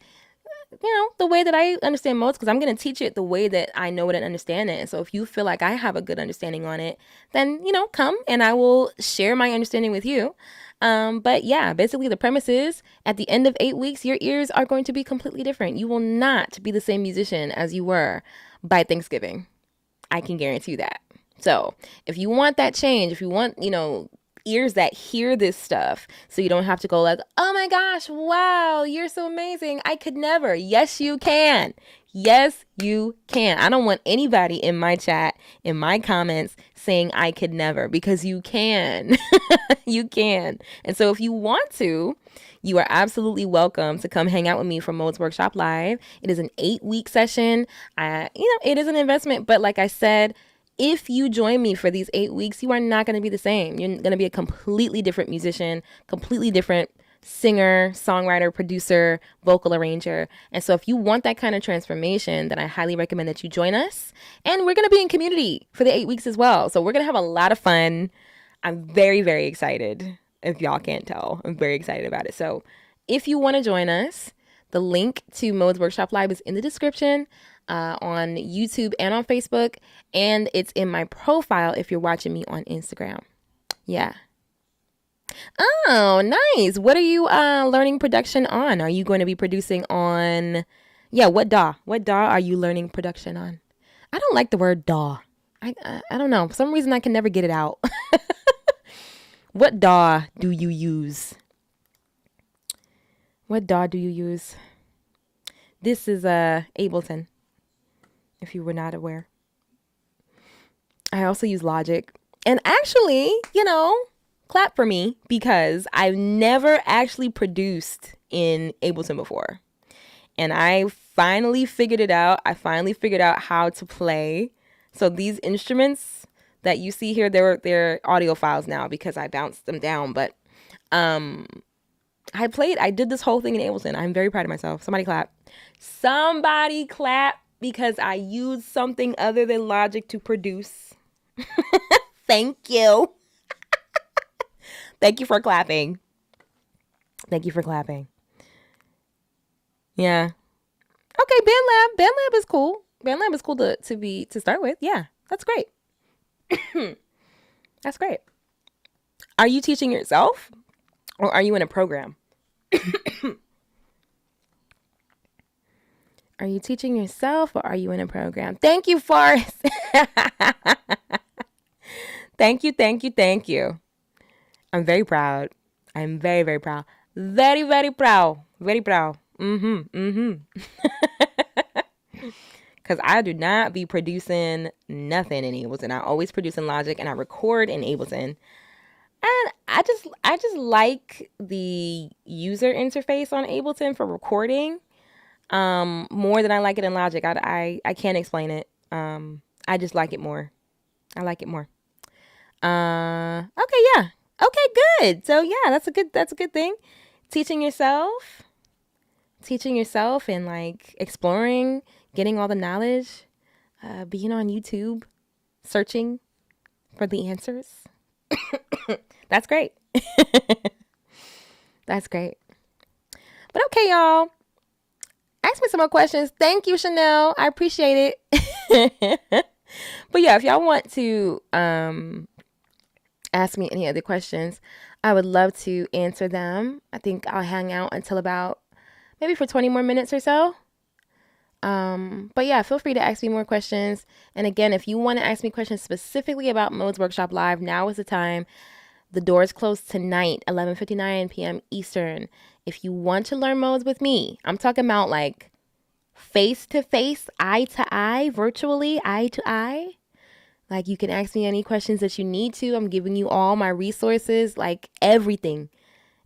the way that I understand modes, because I'm going to teach it the way that I know it and understand it. So if you feel like I have a good understanding on it, then, come and I will share my understanding with you. But yeah, basically the premise is at the end of 8 weeks, your ears are going to be completely different. You will not be the same musician as you were by Thanksgiving. I can guarantee you that. So if you want that change, if you want, ears that hear this stuff, so you don't have to go like, oh my gosh, wow, you're so amazing. I could never. Yes, you can. Yes, you can. I don't want anybody in my chat, in my comments saying I could never, because you can. You can. And so if you want to, you are absolutely welcome to come hang out with me for Modes Workshop Live. It is an 8-week session. It is an investment, but like I said, if you join me for these 8 weeks, you are not going to be the same. You're going to be a completely different musician, completely different singer, songwriter, producer, vocal arranger. And so if you want that kind of transformation, then I highly recommend that you join us. And we're going to be in community for the 8 weeks as well. So we're going to have a lot of fun. I'm very, very excited. If y'all can't tell, I'm very excited about it. So if you want to join us, the link to Modes Workshop Live is in the description. On YouTube and on Facebook, and it's in my profile if you're watching me on Instagram. Yeah. Oh, nice. What are you learning production on? Are you going to be producing on, what DAW? What DAW are you learning production on? I don't like the word DAW. I don't know. For some reason, I can never get it out. What DAW do you use? What DAW do you use? This is Ableton, if you were not aware. I also use Logic. And actually, clap for me, because I've never actually produced in Ableton before. And I finally figured it out. I finally figured out how to play. So these instruments that you see here, they're audio files now because I bounced them down. But I did this whole thing in Ableton. I'm very proud of myself. Somebody clap. Somebody clap, because I used something other than Logic to produce. Thank you. Thank you for clapping. Thank you for clapping. Yeah. Okay, BandLab is cool. BandLab is cool to start with. Yeah, that's great. That's great. Are you teaching yourself or are you in a program? Are you teaching yourself or are you in a program? Thank you, Forrest. Thank you, thank you, thank you. I'm very proud. I'm very, very proud. Very, very proud. Very proud. Because I do not be producing nothing in Ableton. I always produce in Logic and I record in Ableton. And I just like the user interface on Ableton for recording more than I like it in Logic. I can't explain it. I just like it more. I like it more. Okay, yeah. Okay, good. So yeah, that's a good thing. Teaching yourself and like exploring, getting all the knowledge, being on YouTube, searching for the answers. That's great. That's great. But okay, y'all. Ask me some more questions. Thank you, Chanel. I appreciate it. But yeah, if y'all want to ask me any other questions, I would love to answer them. I think I'll hang out until about maybe for 20 more minutes or so. But yeah, feel free to ask me more questions. And again, if you want to ask me questions specifically about Modes Workshop Live, now is the time. The doors close tonight, 11:59 p.m. Eastern. If you want to learn modes with me, I'm talking about like face to face, eye to eye, virtually, eye to eye. Like you can ask me any questions that you need to. I'm giving you all my resources, like everything,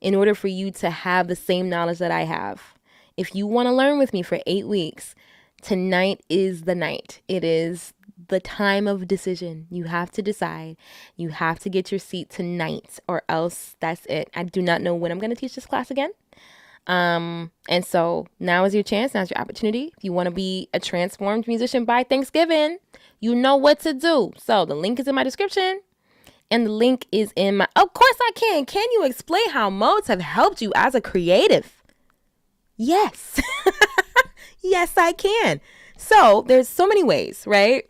in order for you to have the same knowledge that I have. If you want to learn with me for 8 weeks, tonight is the night. It is the time of decision. You have to decide. You have to get your seat tonight or else that's it. I do not know when I'm going to teach this class again. And so now is your chance. Now's your opportunity. If you want to be a transformed musician by Thanksgiving, you know what to do. So the link is in my description and the link is in my, of course I can. Can you explain how modes have helped you as a creative? Yes. Yes, I can. So there's so many ways, right?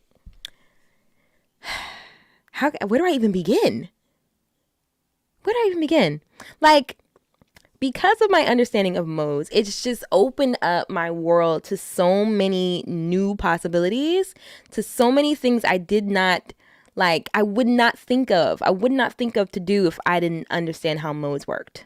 Where do I even begin? Like, because of my understanding of modes, it's just opened up my world to so many new possibilities, to so many things I did not like, I would not think of to do if I didn't understand how modes worked.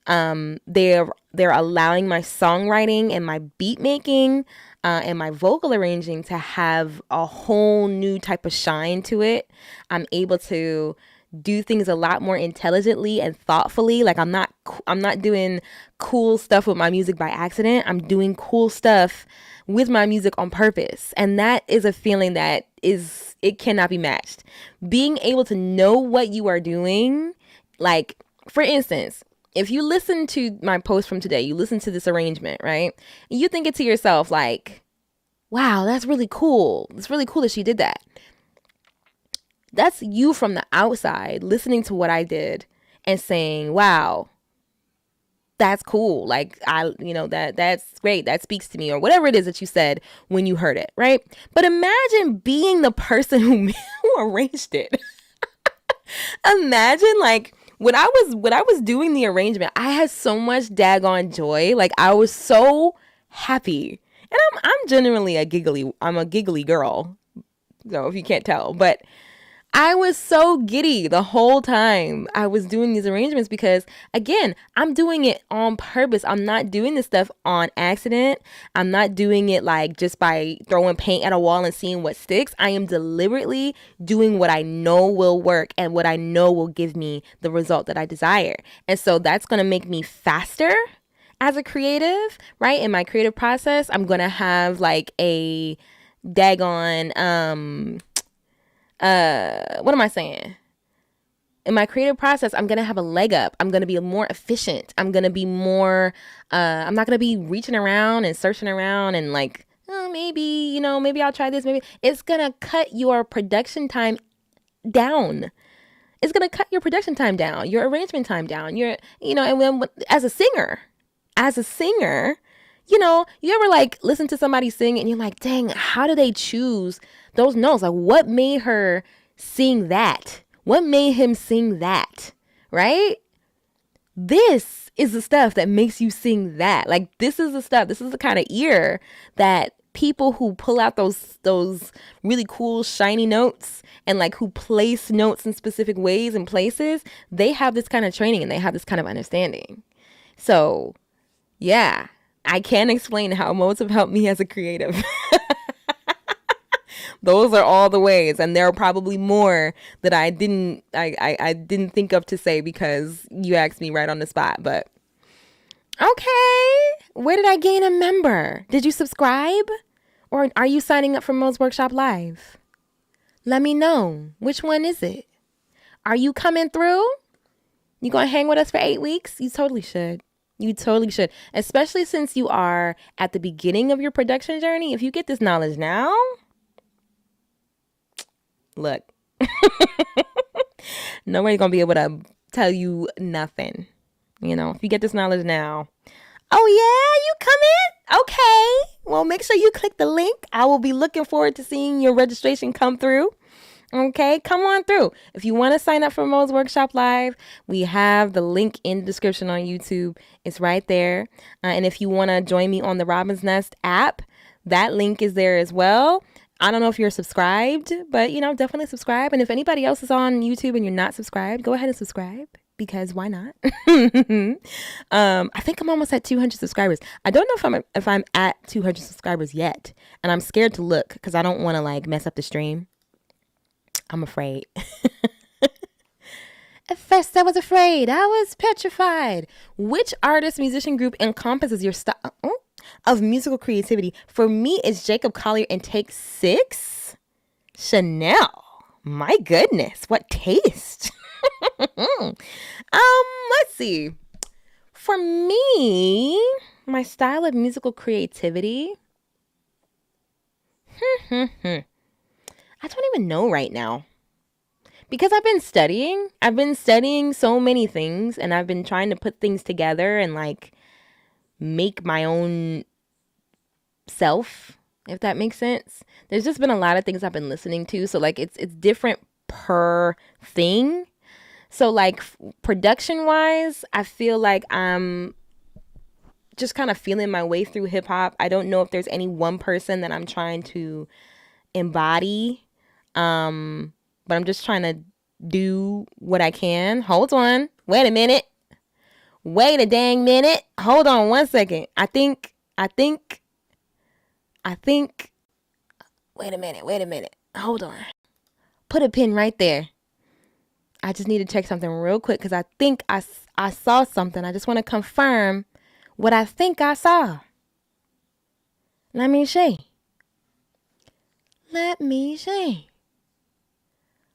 They're allowing my songwriting and my beat making and my vocal arranging to have a whole new type of shine to it. I'm able to do things a lot more intelligently and thoughtfully. Like I'm not doing cool stuff with my music by accident. I'm doing cool stuff with my music on purpose. And that is a feeling that it cannot be matched. Being able to know what you are doing, like for instance, if you listen to my post from today, you listen to this arrangement, right? And you think it to yourself like, wow, that's really cool. It's really cool that she did that. That's you from the outside listening to what I did and saying, wow, that's cool. Like that's great. That speaks to me, or whatever it is that you said when you heard it, right? But imagine being the person who arranged it. Imagine like when I was doing the arrangement, I had so much daggone joy. Like I was so happy. And I'm generally a giggly girl. So if you can't tell, but I was so giddy the whole time I was doing these arrangements because, again, I'm doing it on purpose. I'm not doing this stuff on accident. I'm not doing it like just by throwing paint at a wall and seeing what sticks. I am deliberately doing what I know will work and what I know will give me the result that I desire. And so that's going to make me faster as a creative, right? In my creative process, I'm going to have like a daggone, what am I saying? In my creative process, I'm going to have a leg up. I'm going to be more efficient. I'm going to be more, I'm not going to be reaching around and searching around and like, oh, maybe I'll try this. Maybe it's going to cut your production time down. It's going to cut your production time down, your arrangement time down, and then as a singer, you ever like listen to somebody sing and you're like, dang, how do they choose those notes? Like what made her sing that What made him sing that, right? This is the stuff that makes you sing that. Like, this is the kind of ear that people who pull out those really cool shiny notes and like who place notes in specific ways and places, they have this kind of training and they have this kind of understanding. So yeah, I can't explain how modes have helped me as a creative. Those are all the ways, and there are probably more that I didn't think of to say because you asked me right on the spot. But okay, where did I gain a member? Did you subscribe? Or are you signing up for Mo's Workshop Live? Let me know. Which one is it? Are you coming through? You gonna hang with us for 8 weeks? You totally should. You totally should. Especially since you are at the beginning of your production journey. If you get this knowledge now, look, nobody's gonna be able to tell you nothing. You know, if you get this knowledge now. Oh yeah, you coming? Okay. Well, make sure you click the link. I will be looking forward to seeing your registration come through. Okay, come on through. If you want to sign up for Mo's Workshop Live, we have the link in the description on YouTube. It's right there. And if you want to join me on the Robin's Nest app, that link is there as well. I don't know if you're subscribed, but, you know, definitely subscribe. And if anybody else is on YouTube and you're not subscribed, go ahead and subscribe. Because why not? I think I'm almost at 200 subscribers. I don't know if I'm at 200 subscribers yet, and I'm scared to look because I don't want to like mess up the stream. I'm afraid. At first, I was afraid. I was petrified. Which artist, musician group encompasses your style of musical creativity? For me, it's Jacob Collier and Take 6. Chanel. My goodness, what taste. Let's see. For me, my style of musical creativity. I don't even know right now. Because I've been studying. I've been studying so many things and I've been trying to put things together and like make my own self, if that makes sense. There's just been a lot of things I've been listening to, so like it's different per thing. So like production wise, I feel like I'm just kind of feeling my way through hip hop. I don't know if there's any one person that I'm trying to embody. But I'm just trying to do what I can. Hold on. Wait a minute. Wait a dang minute. Hold on 1 second. I think. Wait a minute. Hold on. Put a pin right there. I just need to check something real quick because I think I saw something. I just want to confirm what I think I saw. Let me see.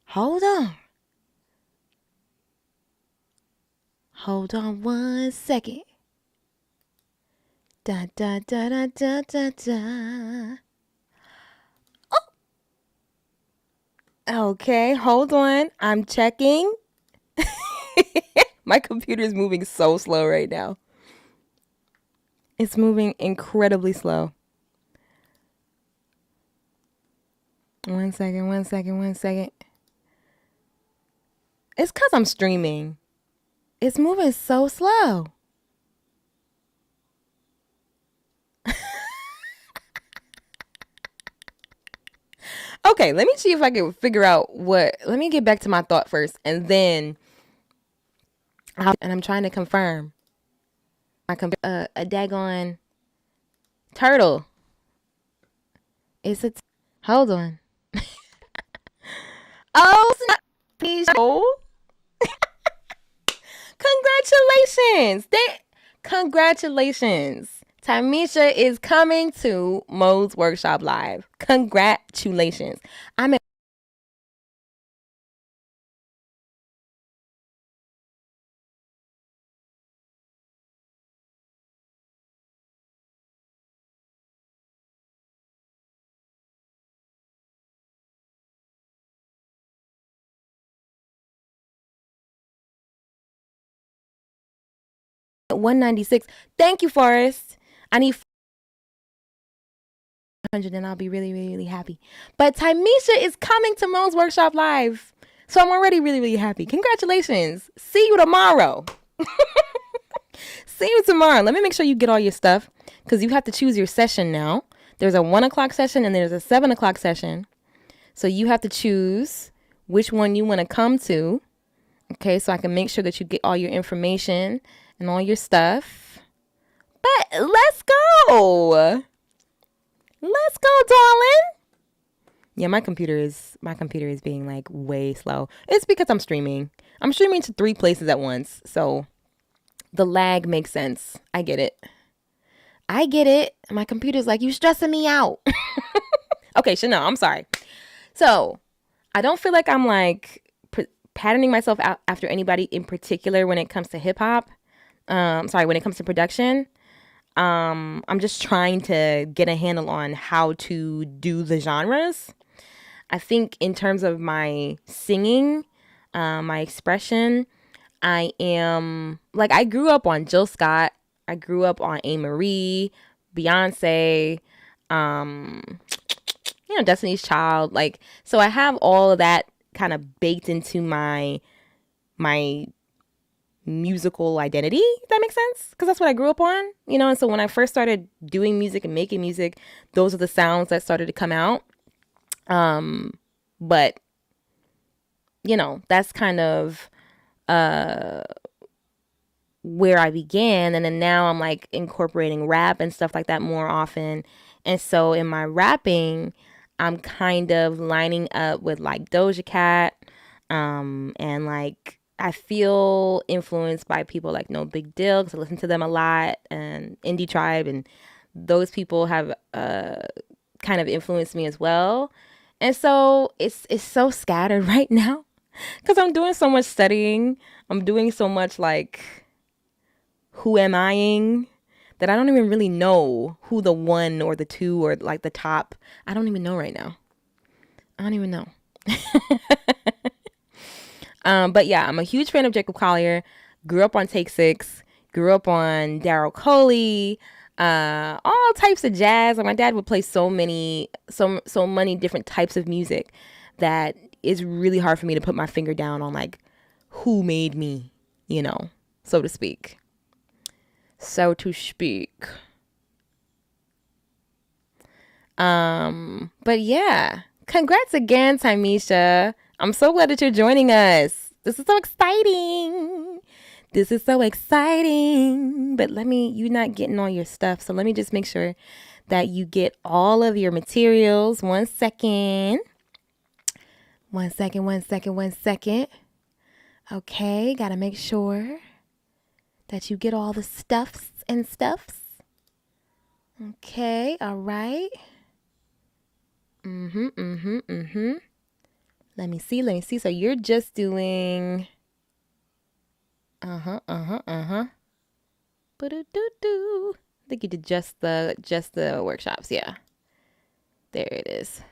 Hold on 1 second. Da da da da da da da. Okay, hold on. I'm checking. My computer is moving so slow right now. It's moving incredibly slow. 1 second. It's because I'm streaming. It's moving so slow. Okay, let me see if I can figure out what. Let me get back to my thought first, and then. I'm trying to confirm. A daggone turtle. It's hold on. Oh, congratulations! Congratulations! Tamisha is coming to Mo's Workshop Live. Congratulations! I'm at 196. Thank you, Forrest. I need 100 and I'll be really, really, really happy. But Tamisha is coming to Mo's Workshop Live. So I'm already really, really happy. Congratulations. See you tomorrow. See you tomorrow. Let me make sure you get all your stuff because you have to choose your session now. There's a 1 o'clock session and there's a 7 o'clock session. So you have to choose which one you want to come to. Okay, so I can make sure that you get all your information and all your stuff. But let's go. Let's go, darling. Yeah, my computer is being like way slow. It's because I'm streaming. I'm streaming to 3 places at once. So the lag makes sense. I get it. My computer's like, you stressing me out. Okay, Chanel, I'm sorry. So I don't feel like I'm like patterning myself out after anybody in particular when it comes to hip hop. When it comes to production. I'm just trying to get a handle on how to do the genres. I think in terms of my singing, my expression, I grew up on Jill Scott. I grew up on A. Marie, Beyonce, Destiny's Child. Like, so I have all of that kind of baked into my musical identity, if that makes sense, because that's what I grew up on, and so when I first started doing music and making music, those are the sounds that started to come out. But that's kind of where I began, and then now I'm like incorporating rap and stuff like that more often. And so in my rapping, I'm kind of lining up with like Doja Cat, and like I feel influenced by people like No Big Deal because I listen to them a lot, and Indie Tribe, and those people have kind of influenced me as well. And so it's so scattered right now because I'm doing so much studying. I'm doing so much like who am I-ing that I don't even really know who the 1 or the 2 or like the top. I don't even know right now. I don't even know. But yeah, I'm a huge fan of Jacob Collier. Grew up on Take 6. Grew up on Daryl Coley. All types of jazz. Like my dad would play so many different types of music that it's really hard for me to put my finger down on like who made me, so to speak. But yeah, congrats again, Tymisha. I'm so glad that you're joining us. This is so exciting. But you're not getting all your stuff. So let me just make sure that you get all of your materials. 1 second. 1 second. Okay, gotta make sure that you get all the stuffs. Okay, all right. Let me see. So you're just doing I think you did just the workshops, yeah. There it is.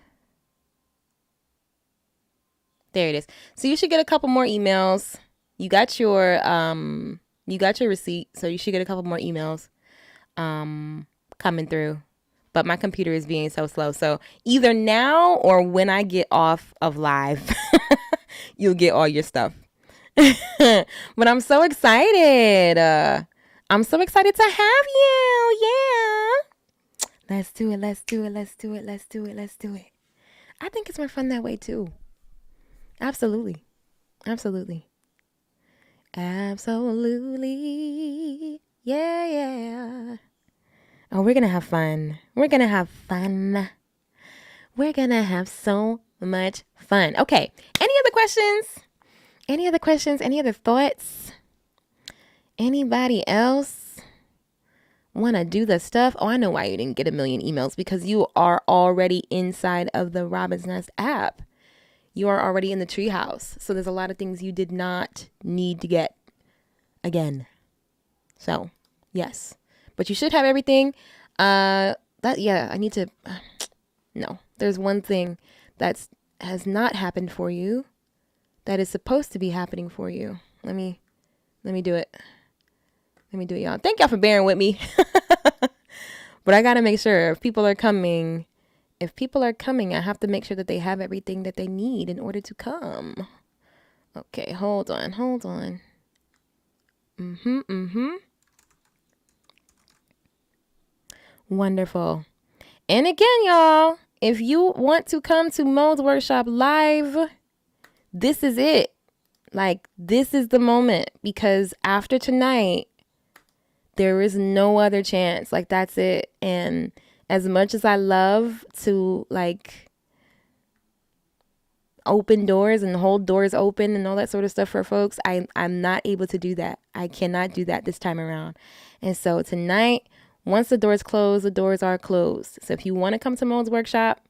So you should get a couple more emails. You got your receipt, so you should get a couple more emails coming through. But my computer is being so slow. So either now or when I get off of live, you'll get all your stuff. But I'm so excited. I'm so excited to have you. Yeah. Let's do it. I think it's more fun that way too. Absolutely. Yeah. Oh, we're going to have fun. We're going to have so much fun. Okay. Any other questions? Any other thoughts? Anybody else want to do the stuff? Oh, I know why you didn't get a million emails, because you are already inside of the Robin's Nest app. You are already in the treehouse. So there's a lot of things you did not need to get again. So, yes. But you should have everything. I need to... No, there's one thing that has not happened for you that is supposed to be happening for you. Let me do it. Y'all. Thank y'all for bearing with me. But I got to make sure if people are coming, I have to make sure that they have everything that they need in order to come. Okay, hold on. Wonderful. And again, y'all, if you want to come to Mo's Workshop live, this is it. Like, this is the moment, because after tonight, there is no other chance. Like, that's it. And as much as I love to, like, open doors and hold doors open and all that sort of stuff for folks, I'm not able to do that. I cannot do that this time around. And so tonight, once the doors close, the doors are closed. So if you want to come to Mo's Workshop,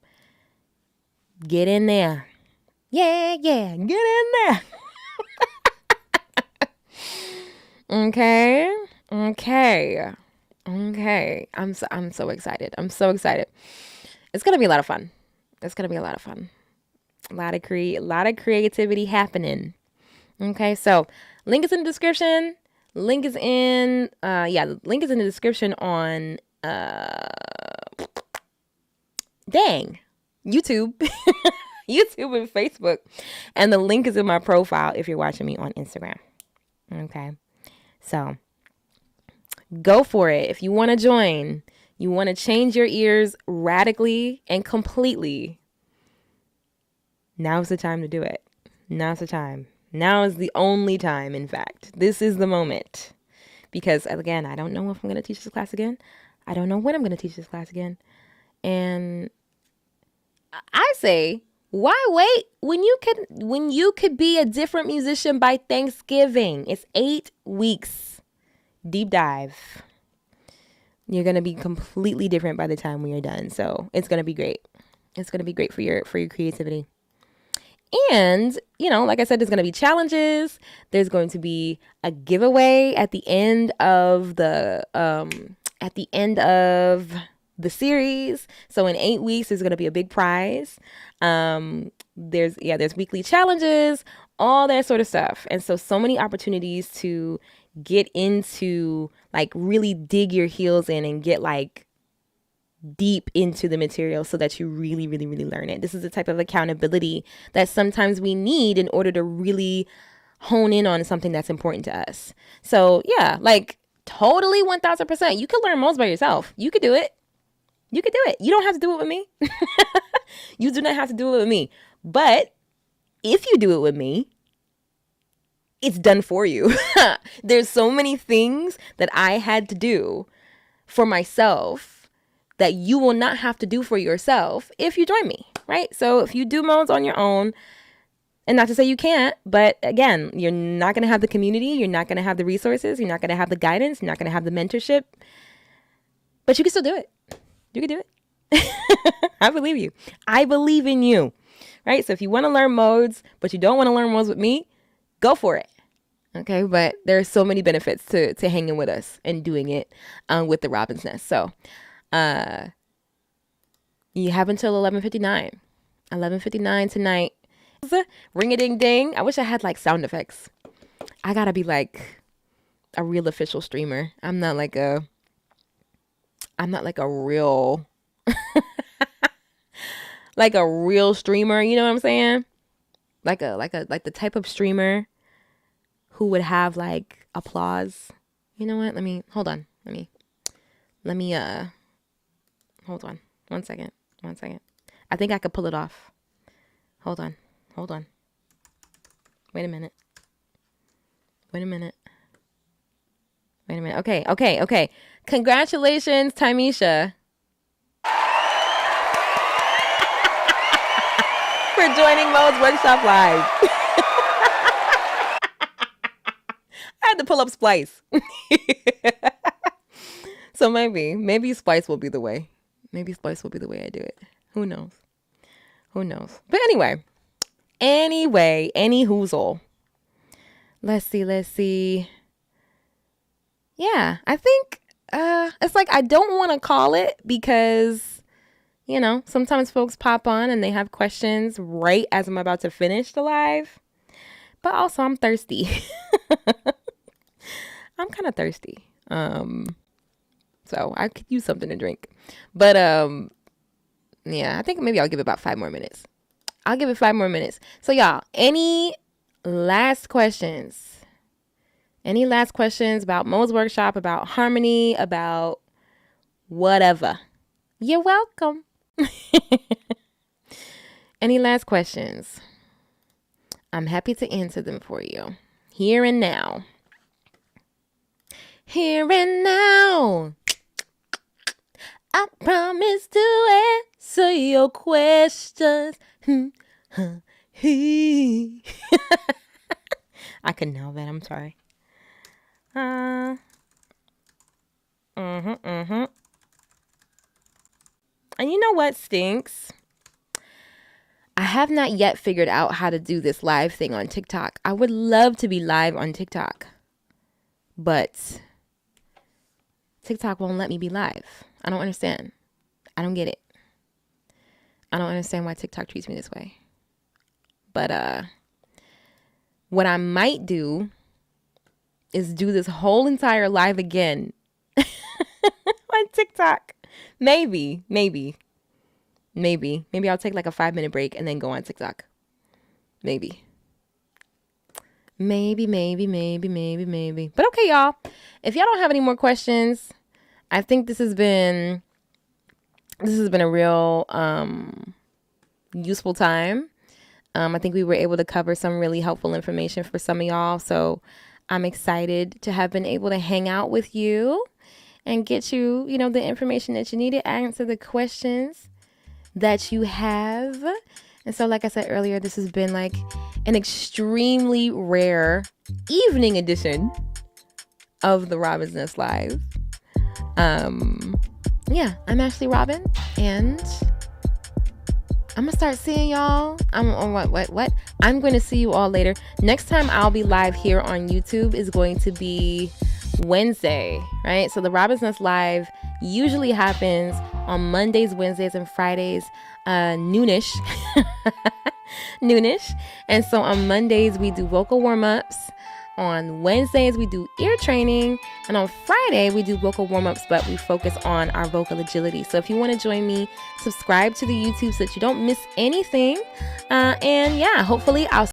get in there. Yeah, get in there. Okay. I'm so excited. It's gonna be a lot of fun. A lot of creativity happening. Okay, so link is in the description. Link is in the description on YouTube. YouTube and Facebook. And the link is in my profile if you're watching me on Instagram. Okay. So go for it. If you want to join, you want to change your ears radically and completely, now's the time to do it. Now's the time. Now is the only time, in fact. This is the moment. Because, again, I don't know if I'm going to teach this class again. I don't know when I'm going to teach this class again. And I say, why wait when you could be a different musician by Thanksgiving? It's 8 weeks. Deep dive. You're going to be completely different by the time we are done. So it's going to be great. It's going to be great for your creativity. And, like I said, there's going to be challenges. There's going to be a giveaway at the end of the series. So in 8 weeks, there's going to be a big prize. There's weekly challenges, all that sort of stuff. And so many opportunities to get into, like, really dig your heels in and get, like, deep into the material so that you really, really, really learn it. This is the type of accountability that sometimes we need in order to really hone in on something that's important to us. So yeah, like, totally 1000%. You can learn most by yourself. You could do it. You don't have to do it with me. You do not have to do it with me. But if you do it with me, it's done for you. There's so many things that I had to do for myself that you will not have to do for yourself if you join me, right? So if you do modes on your own, and not to say you can't, but again, you're not going to have the community, you're not going to have the resources, you're not going to have the guidance, you're not going to have the mentorship, but you can still do it. You can do it. I believe you. I believe in you, right? So if you want to learn modes, but you don't want to learn modes with me, go for it. Okay, but there are so many benefits to hanging with us and doing it with the Robin's Nest. So you have until 11:59. 11:59 tonight. Ring a ding ding. I wish I had, like, sound effects. I gotta be like a real official streamer. I'm not like a real like a real streamer, you know what I'm saying? Like the type of streamer who would have, like, applause. You know what? Hold on. Hold on. One second. I think I could pull it off. Hold on. Wait a minute. Okay. Congratulations, Tymisha, for joining Mo's Workshop Live. I had to pull up Splice. So maybe Splice will be the way. Maybe Splice will be the way I do it. Who knows? But anyway, any hoozle. Let's see. Yeah, I think it's like, I don't want to call it because, sometimes folks pop on and they have questions right as I'm about to finish the live. But also, I'm thirsty. I'm kind of thirsty. So I could use something to drink. But yeah, I think maybe I'll give it about 5 more minutes. So y'all, any last questions? Any last questions about Mo's workshop, about harmony, about whatever? You're welcome. Any last questions? I'm happy to answer them for you. Here and now. Here and now. I promise to answer your questions. I couldn't know that. I'm sorry. And you know what stinks? I have not yet figured out how to do this live thing on TikTok. I would love to be live on TikTok, but TikTok won't let me be live. I don't understand. I don't get it. I don't understand why TikTok treats me this way. But what I might do is do this whole entire live again on TikTok. Maybe I'll take like a 5-minute break and then go on TikTok. Maybe. But okay, y'all. If y'all don't have any more questions, I think this has been a real useful time. I think we were able to cover some really helpful information for some of y'all. So I'm excited to have been able to hang out with you and get you, the information that you needed, answer the questions that you have. And so, like I said earlier, this has been like an extremely rare evening edition of the Robin's Nest Live. Yeah, I'm Ashley Robin, and I'm gonna start seeing y'all. What? I'm going to see you all later. Next time I'll be live here on YouTube is going to be Wednesday, right? So the Robin's Nest Live usually happens on Mondays, Wednesdays, and Fridays, noonish. And so on Mondays we do vocal warm-ups. On Wednesdays we do ear training, and on Friday we do vocal warm-ups, but we focus on our vocal agility. So if you want to join me, subscribe to the YouTube so that you don't miss anything. And yeah, hopefully I'll